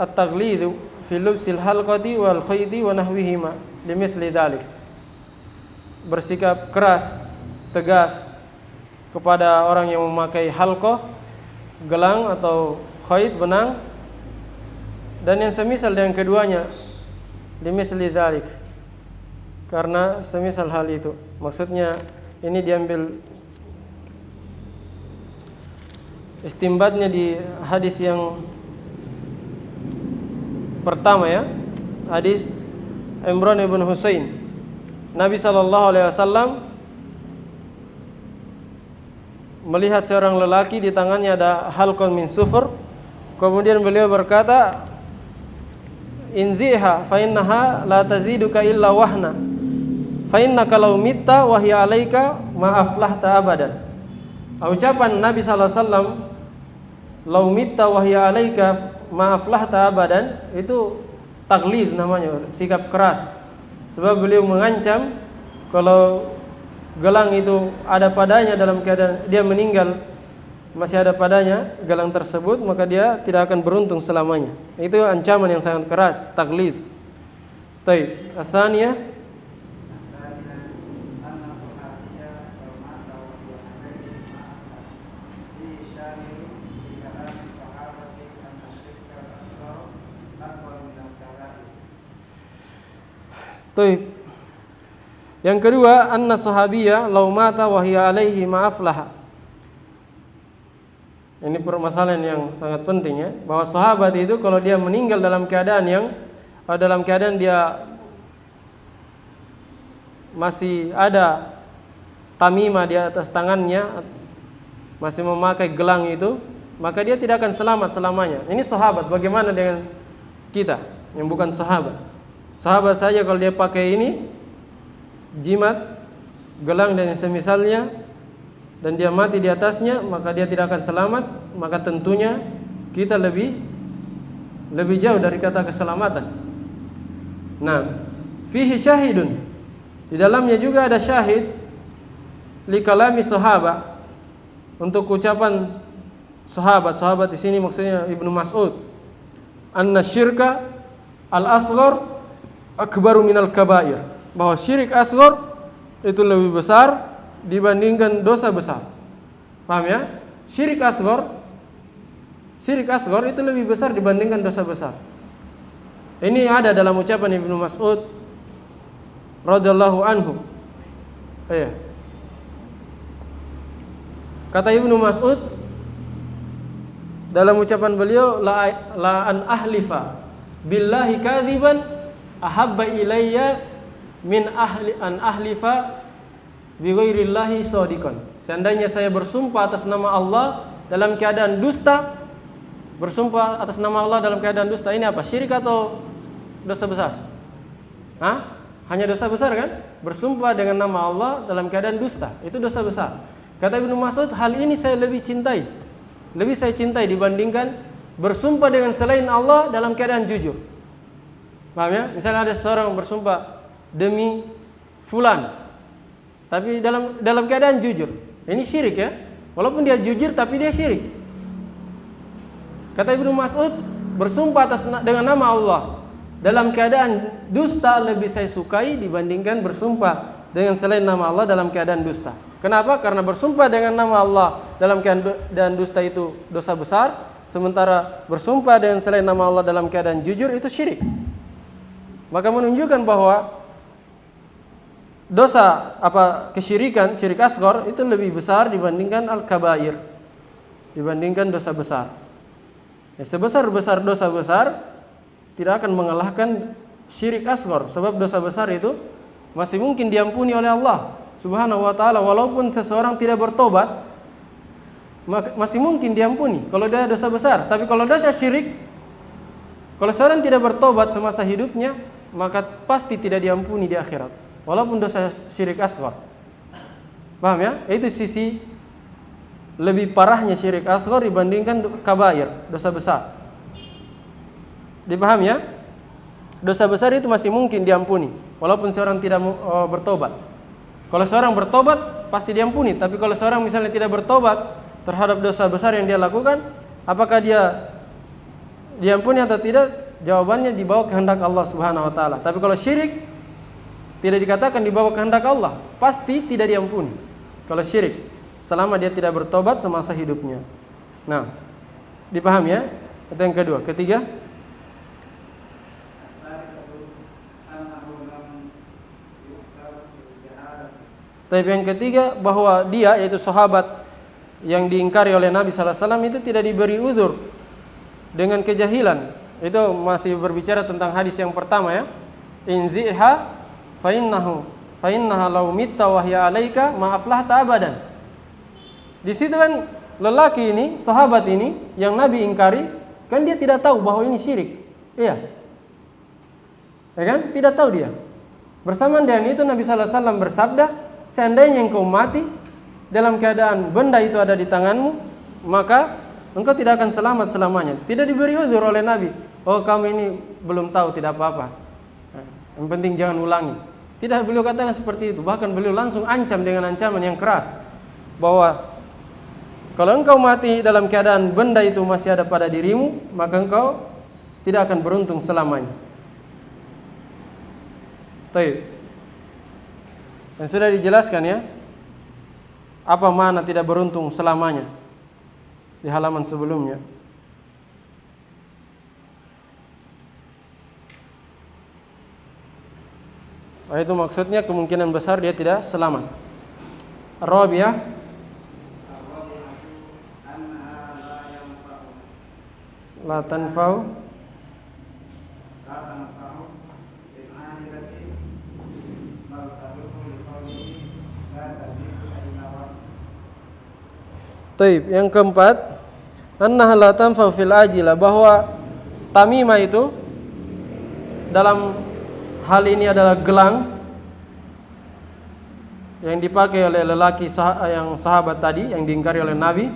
at-taghlidhu fi lubsil halqati wal khayti wa nahwihima limithli dzalik. Bersikap keras, tegas kepada orang yang memakai halqah, gelang atau khayt, benang, dan yang semisal dengan keduanya, limithli dzalik. Karena semisal hal itu. Maksudnya ini diambil istimbatnya di hadis yang pertama ya, hadis Imran ibn Husain. Nabi SAW melihat seorang lelaki di tangannya ada halqon min sufur. Kemudian beliau berkata, inziha fa innaha la taziduka illa wahna fa innaka law mitta wa hiya alaika ma aflahta abadan. Ucapan Nabi SAW, law mitta wa hiya alaika ma aflahta abadan, itu taglid namanya, sikap keras. Sebab beliau mengancam kalau gelang itu ada padanya dalam keadaan dia meninggal, masih ada padanya gelang tersebut, maka dia tidak akan beruntung selamanya. Itu ancaman yang sangat keras, taglid. Baik, atsaniyah, Tuh. Yang kedua, anna sahabiyya law mata wa hiya alaihi ma aflaha. Ini permasalahan yang sangat penting ya, bahwa sahabat itu kalau dia meninggal dalam keadaan dia masih ada tamimah di atas tangannya, masih memakai gelang itu, maka dia tidak akan selamat selamanya. Ini sahabat, bagaimana dengan kita yang bukan sahabat? Sahabat saja kalau dia pakai ini, jimat, gelang dan semisalnya, dan dia mati di atasnya, maka dia tidak akan selamat. Maka tentunya kita lebih jauh dari kata keselamatan. Nah, fihi syahidun, di dalamnya juga ada syahid li kalami sahabat, untuk ucapan sahabat di sini maksudnya Ibnu Mas'ud, anna syirka al-asghar akbaru minal kabair, bahwa syirik asghar itu lebih besar dibandingkan dosa besar. Paham ya? Syirik asghar itu lebih besar dibandingkan dosa besar. Ini ada dalam ucapan Ibnu Mas'ud radhiyallahu anhu. Iya. Kata Ibnu Mas'ud dalam ucapan beliau, la an ahlifa billahi kadziban ahabba ilayya min an ahlifa bi ghairillahi shadiqan. Seandainya saya bersumpah atas nama Allah dalam keadaan dusta, bersumpah atas nama Allah dalam keadaan dusta, ini apa? Syirik atau dosa besar? Hah? Hanya dosa besar kan? Bersumpah dengan nama Allah dalam keadaan dusta, itu dosa besar. Kata Ibnu Mas'ud, hal ini saya lebih saya cintai dibandingkan bersumpah dengan selain Allah dalam keadaan jujur. Paham ya? Misalnya ada seorang bersumpah demi fulan, tapi dalam keadaan jujur. Ini syirik ya. Walaupun dia jujur tapi dia syirik. Kata Ibnu Mas'ud, bersumpah dengan nama Allah dalam keadaan dusta lebih saya sukai dibandingkan bersumpah dengan selain nama Allah dalam keadaan dusta. Kenapa? Karena bersumpah dengan nama Allah dalam keadaan dusta itu dosa besar, sementara bersumpah dengan selain nama Allah dalam keadaan jujur itu syirik. Maka menunjukkan bahwa dosa kesyirikan, syirik asghar itu lebih besar dibandingkan al-kabair, dibandingkan dosa besar. Ya, sebesar-besar dosa besar tidak akan mengalahkan syirik asghar, sebab dosa besar itu masih mungkin diampuni oleh Allah Subhanahu wa taala, walaupun seseorang tidak bertobat masih mungkin diampuni kalau dia dosa besar. Tapi kalau dosa syirik, kalau seorang tidak bertobat semasa hidupnya, maka pasti tidak diampuni di akhirat, walaupun dosa syirik asghar. Paham ya? Itu sisi lebih parahnya syirik asghar dibandingkan kabair, dosa besar. Dipaham ya? Dosa besar itu masih mungkin diampuni walaupun seorang tidak bertobat. Kalau seorang bertobat pasti diampuni, tapi kalau seorang misalnya tidak bertobat terhadap dosa besar yang dia lakukan, apakah dia diampuni atau tidak? Jawabannya di bawah kehendak Allah Subhanahu wa taala. Tapi kalau syirik tidak dikatakan di bawah kehendak Allah, pasti tidak diampuni. Kalau syirik, selama dia tidak bertobat semasa hidupnya. Nah, dipahami ya? Itu yang kedua. Ketiga, tapi yang ketiga bahwa dia, yaitu sahabat yang diingkari oleh Nabi sallallahu alaihi wasallam itu tidak diberi uzur dengan kejahilan. Itu masih berbicara tentang hadis yang pertama ya. Inziha fa innaha law mitta wa hiya alaika ma aflahta abadan. Di situ kan lelaki ini, sahabat ini yang Nabi ingkari, kan dia tidak tahu bahwa ini syirik. Iya. Ya kan? Tidak tahu dia. Bersamaan dengan itu Nabi sallallahu alaihi wasallam bersabda, seandainya engkau mati dalam keadaan benda itu ada di tanganmu, maka engkau tidak akan selamat selamanya. Tidak diberi uzur oleh Nabi. Oh, kamu ini belum tahu, tidak apa-apa. Yang penting jangan ulangi. Tidak, beliau katakan seperti itu. Bahkan beliau langsung ancam dengan ancaman yang keras, bahwa kalau engkau mati dalam keadaan benda itu masih ada pada dirimu, maka engkau tidak akan beruntung selamanya. Baik. Dan sudah dijelaskan ya, apa makna tidak beruntung selamanya di halaman sebelumnya. Itu maksudnya kemungkinan besar dia tidak selamat. Rabi'ah, la tanfa'u Taib. Yang keempat, annaha la tanfa'u fil ajilah, bahwa tamimah itu dalam hal ini adalah gelang yang dipakai oleh lelaki yang sahabat tadi yang diingkari oleh Nabi,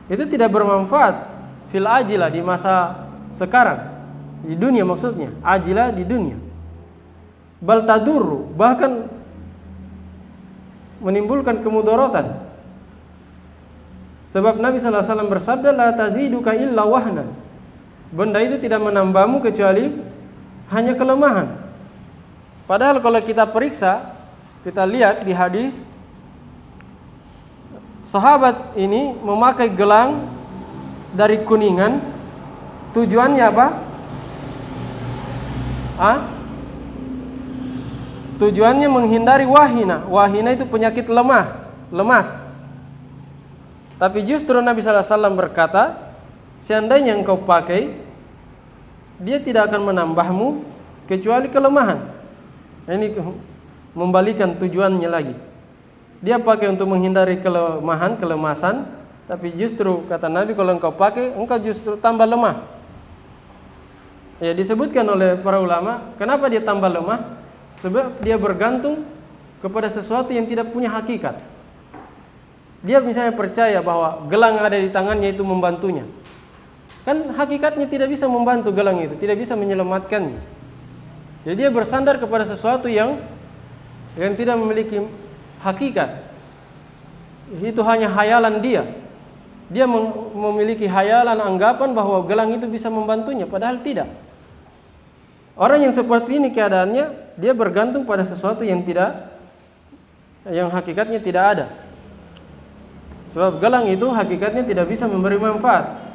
itu tidak bermanfaat fil ajilah, di masa sekarang, di dunia maksudnya, ajilah di dunia. Bal tadurru, bahkan menimbulkan kemudaratan. Sebab Nabi sallallahu alaihi wasallam bersabda, la taziduka illa wahnan. Benda itu tidak menambahmu kecuali hanya kelemahan. Padahal kalau kita periksa, kita lihat di hadis, sahabat ini memakai gelang dari kuningan. Tujuannya apa? Tujuannya menghindari wahina. Wahina itu penyakit lemas. Tapi justru Nabi sallallahu alaihi wasallam berkata, seandainya engkau pakai, dia tidak akan menambahmu kecuali kelemahan. Ini membalikan tujuannya lagi. Dia pakai untuk menghindari kelemasan, tapi justru kata Nabi, kalau engkau pakai, engkau justru tambah lemah. Ya, disebutkan oleh para ulama, kenapa dia tambah lemah? Sebab dia bergantung kepada sesuatu yang tidak punya hakikat. Dia misalnya percaya bahwa gelang yang ada di tangannya itu membantunya. Kan hakikatnya tidak bisa membantu gelang itu, tidak bisa menyelamatkannya. Jadi dia bersandar kepada sesuatu yang tidak memiliki hakikat. Itu hanya hayalan dia. Dia memiliki hayalan, anggapan bahwa gelang itu bisa membantunya, padahal tidak. Orang yang seperti ini keadaannya, dia bergantung pada sesuatu yang hakikatnya tidak ada. Sebab gelang itu hakikatnya tidak bisa memberi manfaat.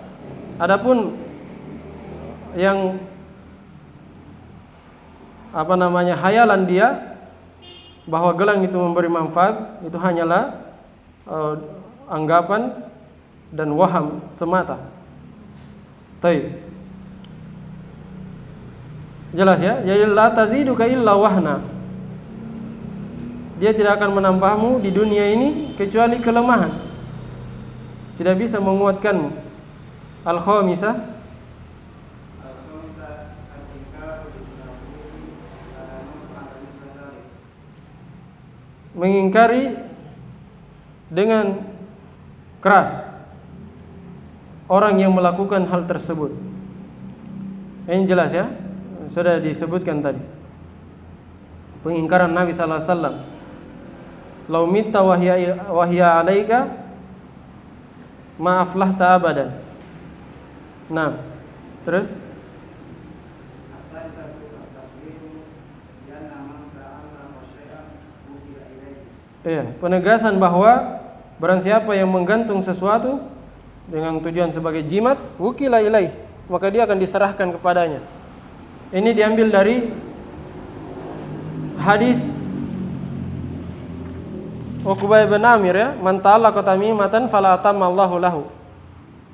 Adapun yang hayalan dia bahwa gelang itu memberi manfaat, itu hanyalah anggapan dan waham semata. Taib. Jelas ya? Ya la taziduka illa wahna. Dia tidak akan menambahmu di dunia ini kecuali kelemahan. Tidak bisa menguatkanmu. Al-khamisah, mengingkari dengan keras orang yang melakukan hal tersebut. Ini jelas ya, sudah disebutkan tadi. Pengingkaran Nabi sallallahu alaihi wasallam lau mitta wa hiya alaika ma aflahta abadan. Nah, terus iya, penegasan bahwa barang siapa yang menggantung sesuatu dengan tujuan sebagai jimat, wukila ilaih, maka dia akan diserahkan kepadanya. Ini diambil dari hadis Uqbah bin Amir ya, man ta'allaqa tamimatan fala atammallahu lahu.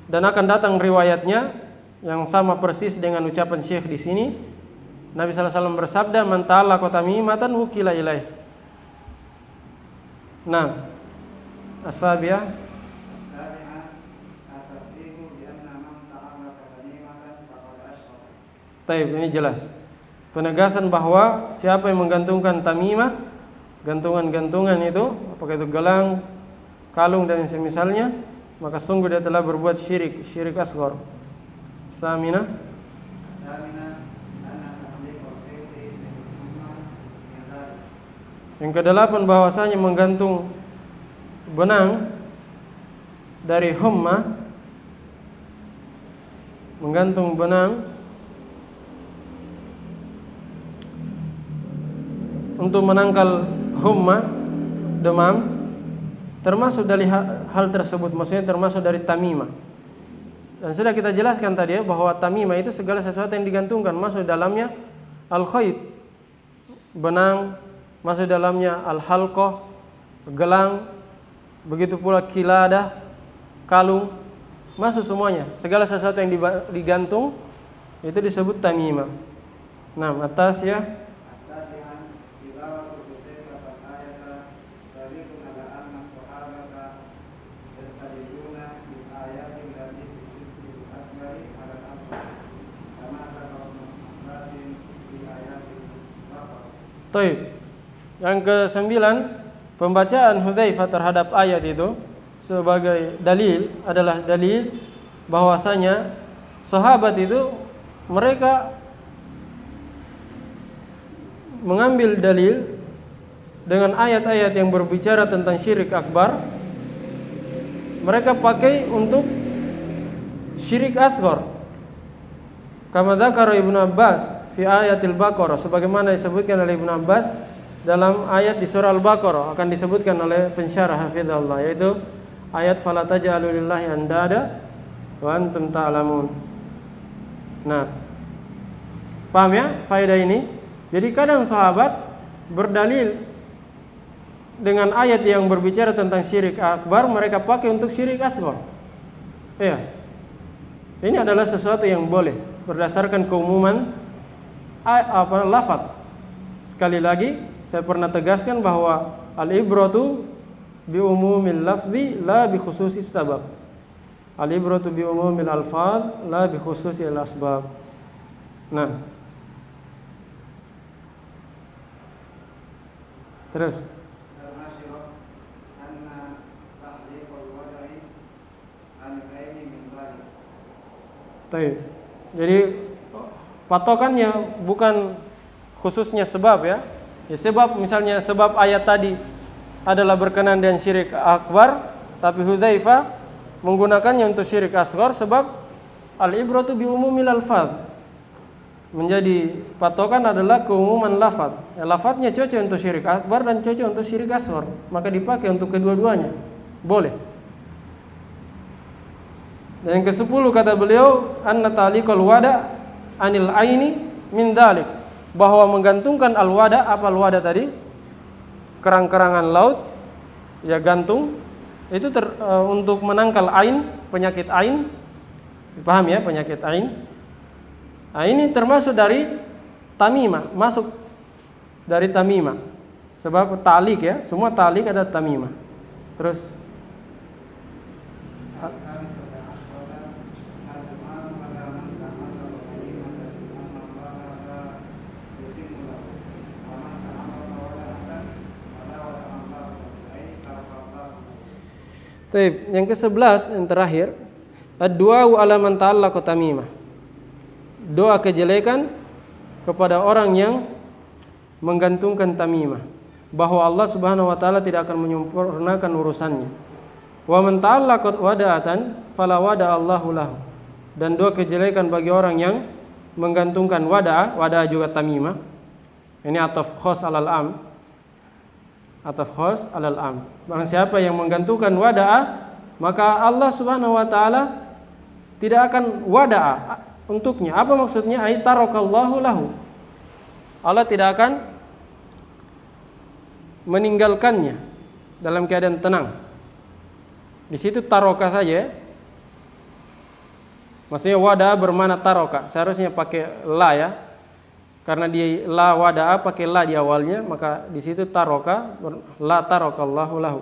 Dan akan datang riwayatnya yang sama persis dengan ucapan Syekh di sini. Nabi sallallahu alaihi wasallam bersabda, man ta'allaqa tamimatan wukila ilaih. Nah, as-sabi'ah Taib, ini jelas penegasan bahwa siapa yang menggantungkan tamimah, gantungan-gantungan itu, apakah itu gelang, kalung dan semisalnya, maka sungguh dia telah berbuat syirik asghar. Samina yang kedelapan, bahwasanya menggantung benang dari humma, menggantung benang untuk menangkal humma, demam, termasuk dari hal tersebut, maksudnya termasuk dari tamimah. Dan sudah kita jelaskan tadi ya, bahwa tamimah itu segala sesuatu yang digantungkan, masuk dalamnya al-khayt, benang, masuk dalamnya al-halqah, gelang, begitu pula kiladah, kalung, masuk semuanya. Segala sesuatu yang digantung itu disebut tamimah. Nah, atas ya. Baik. Yang ke-9, pembacaan Hudzaifah terhadap ayat itu sebagai dalil adalah dalil bahwasanya sahabat itu mereka mengambil dalil dengan ayat-ayat yang berbicara tentang syirik akbar, mereka pakai untuk syirik asghar. Kama dzakara Ibnu Abbas fi ayatil Baqarah, sebagaimana disebutkan oleh Ibnu Abbas dalam ayat di surah Al-Baqarah, akan disebutkan oleh pensyarah hafizallah, yaitu ayat fala taj'alu lillahi andada wa antum ta'lamun. Nah, paham ya faedah ini? Jadi kadang sahabat berdalil dengan ayat yang berbicara tentang syirik akbar, mereka pakai untuk syirik asghar. Iya. Ini adalah sesuatu yang boleh berdasarkan keumuman lafaz. Sekali lagi saya pernah tegaskan bahwa al-ibratu bi umumil lafzi la bi khususis sabab. Al-ibratu bi umumil alfaz la bi khususil asbab. Nah, terus jadi patokannya bukan khususnya sebab ya. Ya sebab, misalnya sebab ayat tadi adalah berkenaan dengan syirik akbar, tapi Hudzaifah menggunakannya untuk syirik asghar, sebab al-ibratu bi umumil alfaz. Menjadi patokan adalah keumuman lafaz. Ya, lafaznya cocok untuk syirik akbar dan cocok untuk syirik asghar, maka dipakai untuk kedua-duanya. Boleh. Dan yang ke-10 kata beliau, anna ta'liqal wada anil aini min dzalik, bahwa menggantungkan al-wada, apa al-wada tadi? Kerang-kerangan laut, ya gantung, itu untuk menangkal ain, penyakit ain. Paham ya, penyakit ain? Nah, ini termasuk dari tamimah, masuk dari tamimah. Sebab ta'liq ya, semua ta'liq ada tamimah. Terus yang ke-11 yang terakhir, ad-du'a ala man ta'allaqa tamimah. Doa kejelekan kepada orang yang menggantungkan tamimah. bahwa Allah Subhanahu wa taala tidak akan menyempurnakan urusannya. Wa man ta'allaqat wada'atan fala wada'a Allahu lahu. Dan dua kejelekan bagi orang yang menggantungkan wada'a juga tamimah. Ini ataf khos alal am. Ataf khos alal am. Barang siapa yang menggantungkan wada'a, maka Allah Subhanahu wa taala tidak akan wada'a untuknya. Apa maksudnya? Ai tarakallahu lahu. Allah tidak akan meninggalkannya dalam keadaan tenang. Di situ taroka saja. Maksudnya wada'a bermana taroka. Seharusnya pakai la ya. Karena di la wada'a pakai la di awalnya, maka di situ taroka la tarakallahu lahu.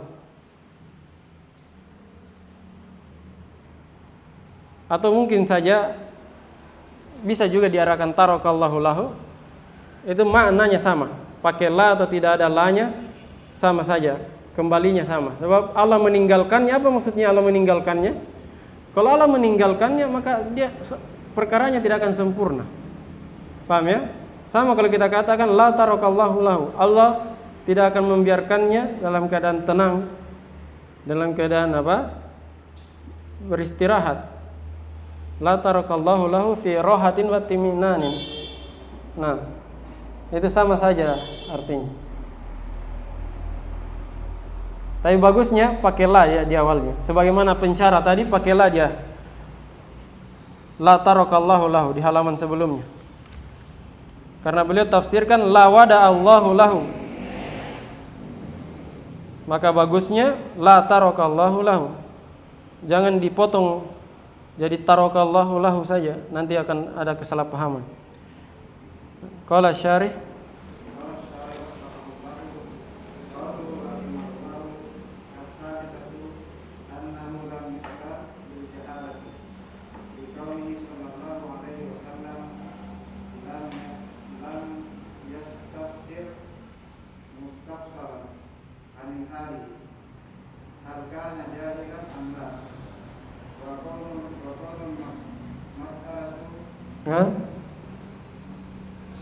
Atau mungkin saja bisa juga diarahkan tarakallahu lahu. Itu maknanya sama. Pakai la atau tidak ada la-nya sama saja, kembalinya sama. Sebab Allah meninggalkannya, apa maksudnya Allah meninggalkannya? Kalau Allah meninggalkannya, maka dia perkaranya tidak akan sempurna. Paham ya? Sama kalau kita katakan la tarakallahu lahu. Allah tidak akan membiarkannya dalam keadaan tenang, dalam keadaan apa? Beristirahat. La tarakallahu lahu fi rahatin wa timinanin. Nah, itu sama saja artinya. Tapi bagusnya pakai la ya di awalnya. Sebagaimana pencara tadi pakai la dia. La tarakallahu lahu di halaman sebelumnya. Karena beliau tafsirkan la wada Allahu lahu. Maka bagusnya la tarakallahu lahu. Jangan dipotong jadi tarakallahu lahu saja, nanti akan ada kesalahpahaman. Qala syarih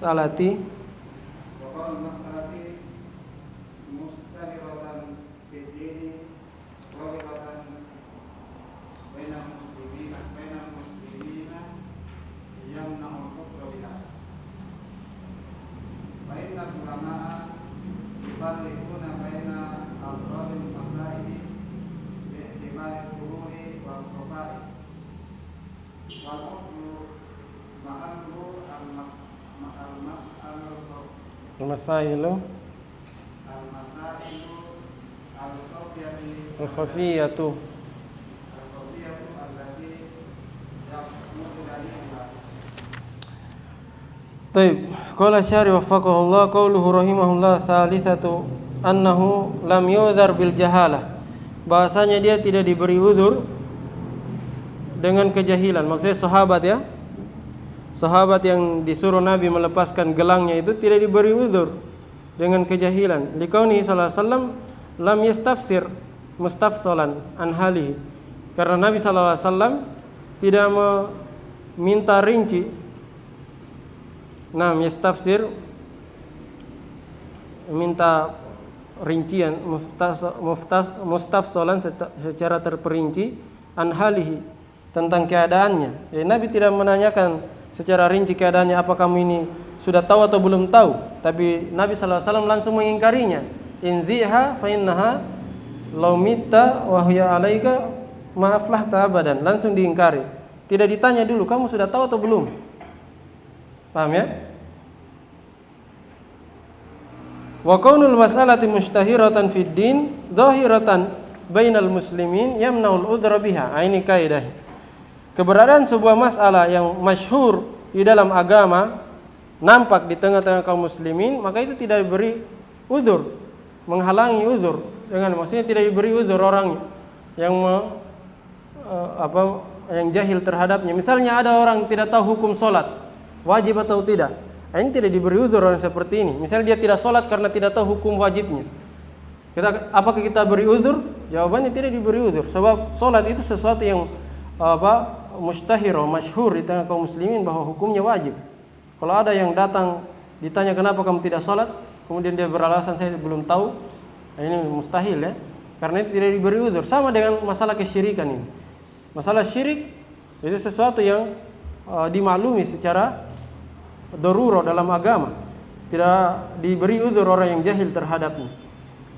salati al-masailu al-khafiyatu. Baik, qala syarih waffaqahullah qauluhu rahimahullah thalithatu annahu lam yudhar bil jahalah. Bahasanya dia tidak diberi uzur dengan kejahilan. Maksudnya sahabat ya. Sahabat yang disuruh Nabi melepaskan gelangnya itu tidak diberi uzur dengan kejahilan. Liqaunihi sallallahu alaihi wasallam lam yastafsir mustafsalan an halihi. Karena Nabi sallallahu alaihi wasallam tidak meminta rinci. Nah, yastafsir minta rincian mustafsalan secara terperinci an halihi tentang keadaannya. Nabi tidak menanyakan secara rinci keadaannya, apa kamu ini sudah tahu atau belum tahu. Tapi Nabi sallallahu alaihi wasallam langsung mengingkarinya. Inziha fa innaha law mitta wa hiya alaika ma aflahta abadan. Langsung diingkari. Tidak ditanya dulu, kamu sudah tahu atau belum? Paham ya? Wa kaunul mas'alati mustahiratan fid din dhahiratan bainal muslimin yamna'ul udhra biha. Ini kaidah. Keberadaan sebuah masalah yang masyhur di dalam agama nampak di tengah-tengah kaum muslimin, maka itu tidak diberi uzur, menghalangi uzur. Dengan maksudnya tidak diberi uzur orang yang yang jahil terhadapnya. Misalnya ada orang tidak tahu hukum salat, wajib atau tidak. Ini tidak diberi uzur orang seperti ini. Misalnya dia tidak salat karena tidak tahu hukum wajibnya. Apakah kita beri uzur? Jawabannya tidak diberi uzur. Sebab salat itu sesuatu yang mustahir, masyhur di tengah kaum muslimin bahwa hukumnya wajib. Kalau ada yang datang ditanya kenapa kamu tidak salat, kemudian dia beralasan saya belum tahu, nah, ini mustahil ya, karena itu tidak diberi uzur. Sama dengan masalah kesyirikan ini. Masalah syirik itu sesuatu yang dimaklumi secara darurah dalam agama, tidak diberi uzur orang yang jahil terhadapnya.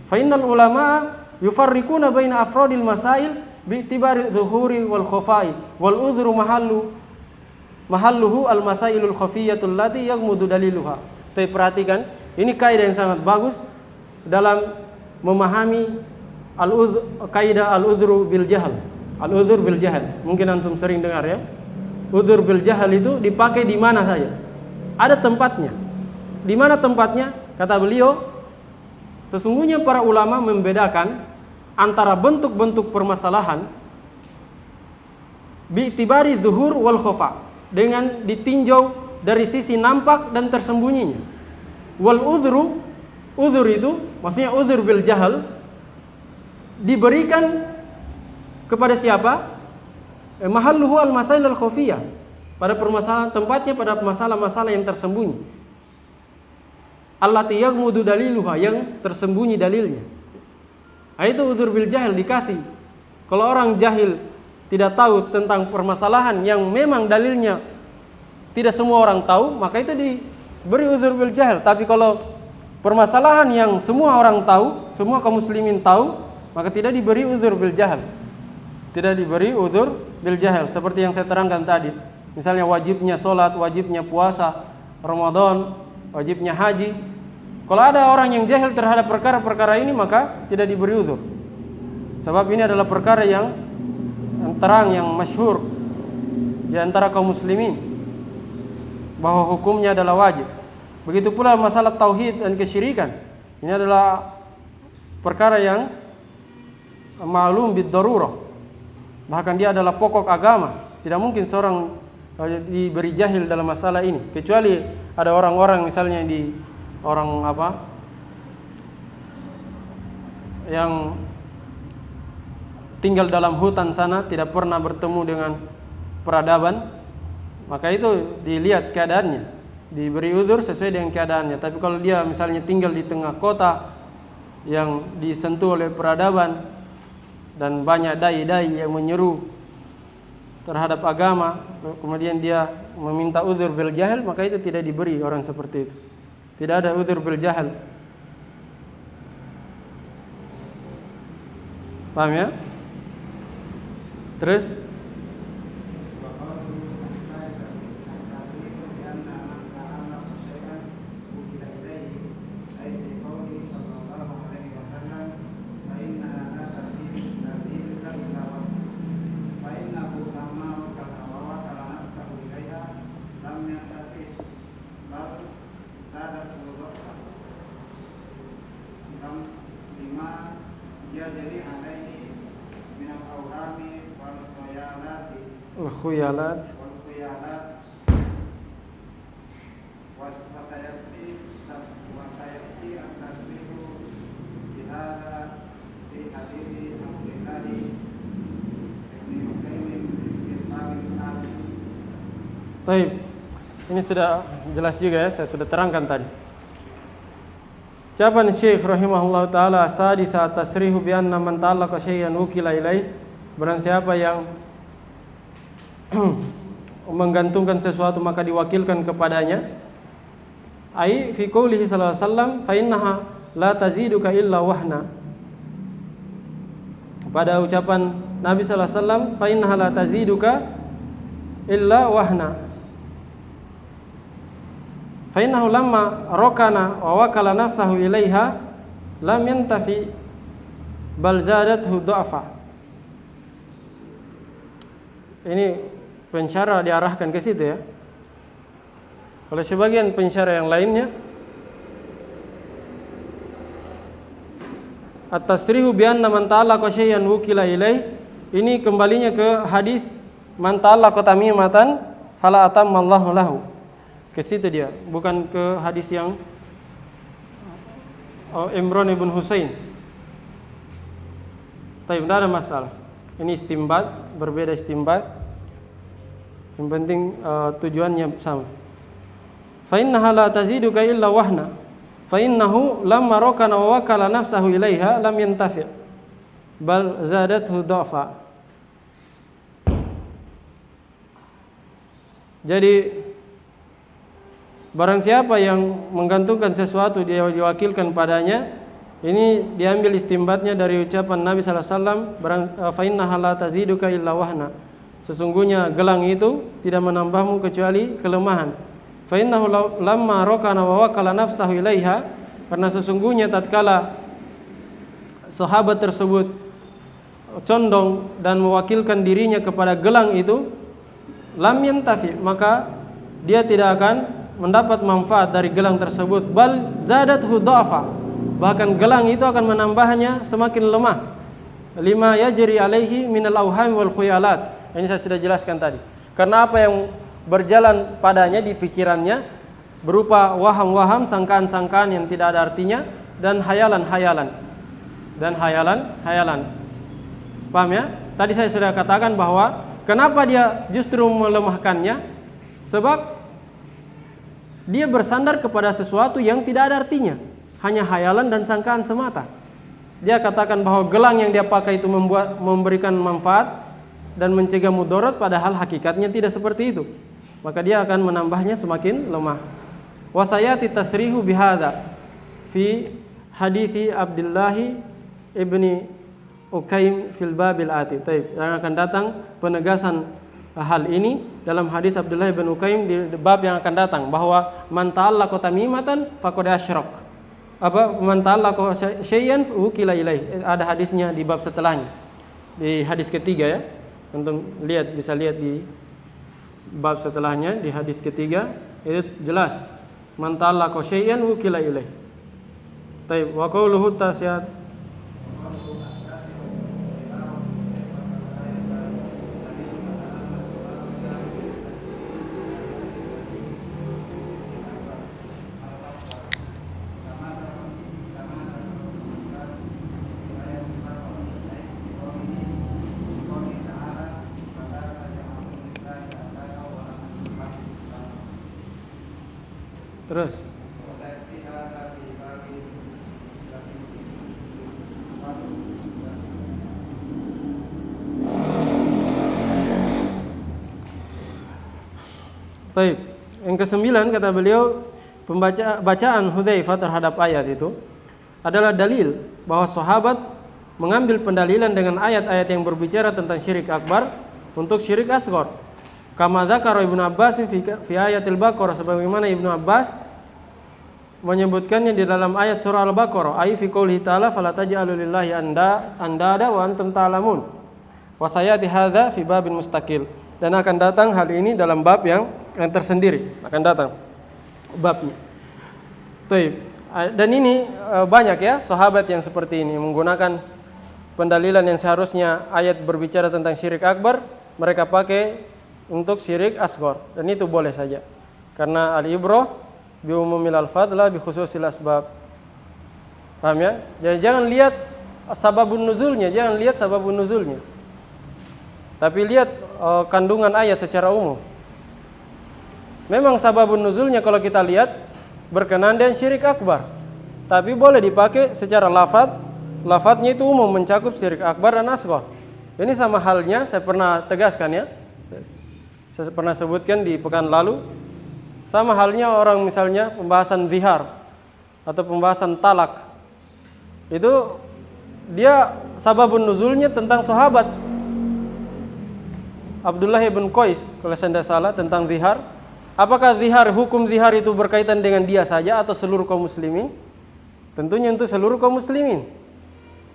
Fa innal ulama yufarriquna baina afradil masail bi'tibari zuhuri wal khafai wal udhru mahalluhu al masailul khafiyatul lati yaghmudu daliluha. Tapi perhatikan, ini kaidah yang sangat bagus dalam memahami kaidah al-udhru bil jahl. Al-udhur bil jahl. Mungkin antum sering dengar ya. Udhur bil jahl itu dipakai di mana saja. Ada tempatnya. Di mana tempatnya? Kata beliau, sesungguhnya para ulama membedakan antara bentuk-bentuk permasalahan bi'tibari zuhur wal khafa, dengan ditinjau dari sisi nampak dan tersembunyinya. Wal udhru, udhur itu maksudnya udhur bil jahl, diberikan kepada siapa? Mahalluhu al masail al khafiyah, pada permasalahan tempatnya pada masalah-masalah yang tersembunyi. Allati yaghmudu daliluha, yang tersembunyi dalilnya. Nah, itu udhur bil jahil dikasih. Kalau orang jahil tidak tahu tentang permasalahan yang memang dalilnya tidak semua orang tahu, maka itu diberi udhur bil jahil. Tapi kalau permasalahan yang semua orang tahu, semua kaum muslimin tahu, maka tidak diberi udhur bil jahil. Tidak diberi udhur bil jahil, seperti yang saya terangkan tadi. Misalnya wajibnya sholat, wajibnya puasa, Ramadan, wajibnya haji. Kalau ada orang yang jahil terhadap perkara-perkara ini, maka tidak diberi uzur. Sebab ini adalah perkara yang terang, yang masyhur di antara kaum muslimin, bahwa hukumnya adalah wajib. Begitu pula masalah tauhid dan kesyirikan. Ini adalah perkara yang ma'lum bid darurah. Bahkan dia adalah pokok agama. Tidak mungkin seorang diberi jahil dalam masalah ini, kecuali ada orang-orang misalnya orang yang tinggal dalam hutan sana, tidak pernah bertemu dengan peradaban, maka itu dilihat keadaannya, diberi uzur sesuai dengan keadaannya. Tapi kalau dia misalnya tinggal di tengah kota yang disentuh oleh peradaban dan banyak dai-dai yang menyeru terhadap agama, kemudian dia meminta uzur bil jahil, maka itu tidak diberi orang seperti itu. Tidak ada uzur bil jahil. Paham ya? Terus khuyalat Baik, ini sudah jelas juga ya, saya sudah terangkan tadi. Ucapan Syekh rahimahullah ta'ala sadisa tasrihu bi anna man ta'allaqa syai'an wukila ilaih, barang siapa yang menggantungkan sesuatu maka diwakilkan kepadanya. Ai fi qoulihi sallallahu alaihi wasallam fa innaha la taziduka illa wahna. Pada ucapan Nabi sallallahu alaihi wasallam fa innaha la taziduka illa wahna. Fa innahu lamma rakana wa wakala nafsahu ilaiha lam yantafi bal zadathu du'afa. Ini pensyarah diarahkan ke situ ya. Kalau sebagian pensyarah yang lainnya, at-tasrihu bi anna man ta'allaqa syai'an wukila ilaih, ini kembalinya ke hadis man ta'allaqa tamimatan fala atammallahu lahu. Ke situ dia, bukan ke hadis yang Imran ibn Husain. Tapi tidak ada masalah. Ini istimbat, berbeda istimbat. Yang penting tujuannya sama. Fa innaha la taziduka illa wahna. fa innahu lamma rakana wa wakala nafsahu ilaiha lam yantafi' bal zadathu dha'fa. Jadi barang siapa yang menggantungkan sesuatu dia diwakilkan padanya, ini diambil istimbatnya dari ucapan Nabi sallallahu alaihi wasallam, fa innaha la taziduka illa wahna. Sesungguhnya gelang itu tidak menambahmu kecuali kelemahan. Fa innahu lamma rakana wa wakala nafsahu ilaiha, karena sesungguhnya tatkala sahabat tersebut condong dan mewakilkan dirinya kepada gelang itu, lam yantafi, maka dia tidak akan mendapat manfaat dari gelang tersebut, bal zadathu dha'fa, bahkan gelang itu akan menambahnya semakin lemah. Lima yajri alaihi minal auham wal khuyalat. Ini saya sudah jelaskan tadi. Karena apa yang berjalan padanya di pikirannya berupa waham-waham, sangkaan-sangkaan yang tidak ada artinya, dan hayalan-hayalan. Paham ya? Tadi saya sudah katakan bahwa kenapa dia justru melemahkannya? Sebab dia bersandar kepada sesuatu yang tidak ada artinya, hanya hayalan dan sangkaan semata. Dia katakan bahwa gelang yang dia pakai itu memberikan manfaat dan mencegah mudarat, padahal hakikatnya tidak seperti itu. Maka dia akan menambahnya semakin lemah. Wa sayati tasrihu bihadza fi hadithi Abdullah ibni Ukaim fil babil ati. Yang akan datang penegasan hal ini dalam hadis Abdullah bin Ukaim di bab yang akan datang, bahwa man ta'allaqa tamimatan faqad asyrak. Man ta'allaqa syai'an wukila ilaih. Ada hadisnya di bab setelahnya. Di hadis ketiga ya. Untuk bisa lihat di bab setelahnya di hadis ketiga itu jelas. Man ta'allaqa syai'an wukila ilaih. Baik, wa qauluhu tasiyat. Terus baik, yang kesembilan kata beliau, bacaan Hudzaifah terhadap ayat itu adalah dalil bahwa sahabat mengambil pendalilan dengan ayat-ayat yang berbicara tentang syirik akbar untuk syirik asghar. Kama dzakara Ibnu Abbas fi ayatil Baqarah, sebagaimana Ibnu Abbas menyebutkannya di dalam ayat surah Al-Baqarah, ay fi qouli ta'ala fala taj'alu lillahi andada wa antum ta'lamun. Wa sayati hadza fi babin mustaqil, dan akan datang hal ini dalam bab yang tersendiri, akan datang babnya. Baik. Dan ini banyak ya sahabat yang seperti ini menggunakan pendalilan yang seharusnya ayat berbicara tentang syirik akbar, mereka pakai untuk syirik asghar, dan itu boleh saja, karena al-ibrah bi umumil alfadz la bi khususil asbab. Paham ya? Jadi jangan lihat sababun nuzulnya, tapi lihat kandungan ayat secara umum. Memang sababun nuzulnya kalau kita lihat berkenaan dengan syirik akbar, tapi boleh dipakai secara lafadznya itu umum, mencakup syirik akbar dan asghar. Ini sama halnya, saya pernah tegaskan ya, saya pernah sebutkan di pekan lalu, sama halnya orang misalnya pembahasan zihar atau pembahasan talak, itu dia sababun nuzulnya tentang sahabat Abdullah bin Qais kalau saya tidak salah, tentang zihar. Apakah hukum zihar itu berkaitan dengan dia saja atau seluruh kaum muslimin? Tentunya untuk seluruh kaum muslimin,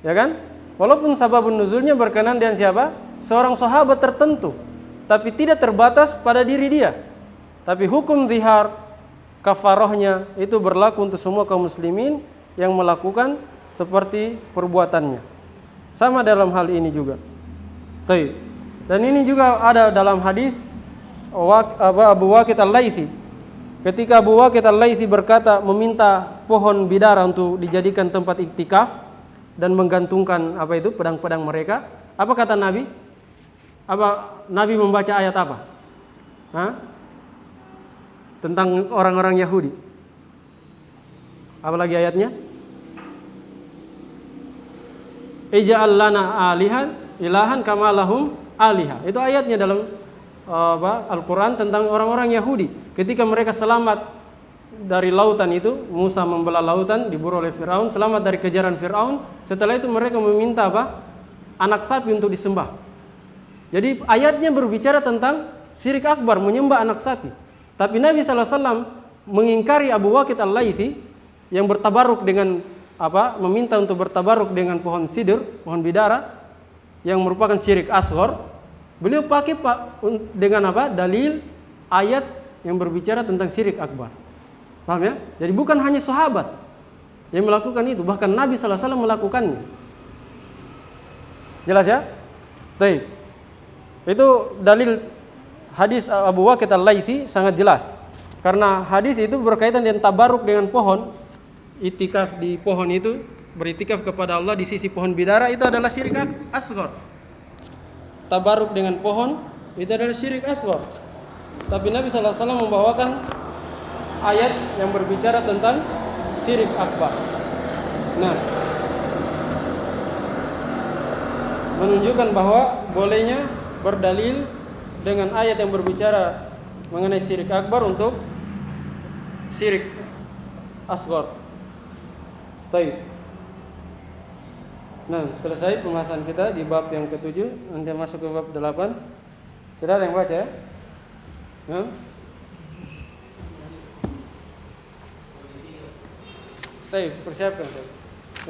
ya kan? Walaupun sababun nuzulnya berkenaan dengan siapa? Seorang sahabat tertentu, tapi tidak terbatas pada diri dia. Tapi hukum zihar, kafarahnya itu berlaku untuk semua kaum muslimin yang melakukan seperti perbuatannya. Sama dalam hal ini juga. Dan ini juga ada dalam hadis Abu Waqid al-Laitsi. Ketika Abu Waqid al-Laitsi berkata meminta pohon bidara untuk dijadikan tempat iktikaf dan menggantungkan pedang-pedang mereka, apa kata Nabi? Nabi membaca ayat apa? Tentang orang-orang Yahudi. Apalagi ayatnya? Ija'al lana ilahan kama lahum aliha. Itu ayatnya dalam Al-Quran tentang orang-orang Yahudi. Ketika mereka selamat dari lautan itu, Musa membelah lautan, diburu oleh Firaun, selamat dari kejaran Firaun. Setelah itu mereka meminta anak sapi untuk disembah. Jadi ayatnya berbicara tentang syirik akbar, menyembah anak sapi. Tapi Nabi SAW mengingkari Abu Waqid Al-Laythi yang bertabaruk dengan meminta untuk bertabaruk dengan pohon sidir, pohon bidara yang merupakan syirik asghar. Beliau pakai dengan dalil ayat yang berbicara tentang syirik akbar. Paham ya? Jadi bukan hanya sahabat yang melakukan itu, bahkan Nabi SAW melakukannya. Jelas ya? Baik. Itu dalil hadis Abu Waqid Al-Laythi sangat jelas. Karena hadis itu berkaitan dengan tabaruk dengan pohon, itikaf di pohon itu, beritikaf kepada Allah di sisi pohon bidara, itu adalah syirik asghar. Tabaruk dengan pohon itu adalah syirik asghar. Tapi Nabi SAW membawakan ayat yang berbicara tentang syirik akbar. Nah, menunjukkan bahwa bolehnya berdalil dengan ayat yang berbicara mengenai syirik akbar untuk syirik asghar. Baik. Nah, selesai pembahasan kita di bab yang ke-7. Nanti masuk ke bab 8. Sudah ada yang baca ya? Baik, persiapkan.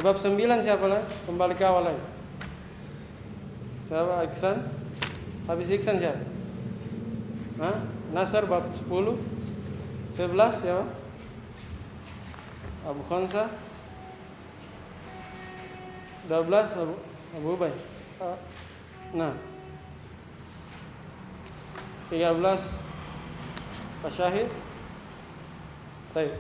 Bab 9 siapa lah? Kembali ke awal lagi. Siapa? Iksan? Habis Iksan siapa? Nasr bab 10. 11 siapa? Abu Khansa. 12 Abu Ubay. Nah, 13 Asyahid. Baik.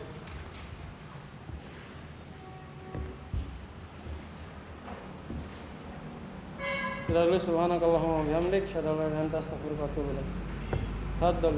Sudah dulu, subhanakallahumma wa bihamdik, asyhadu an la ilaha illa anta, astaghfiruka wa atubu ilaik. Haddal.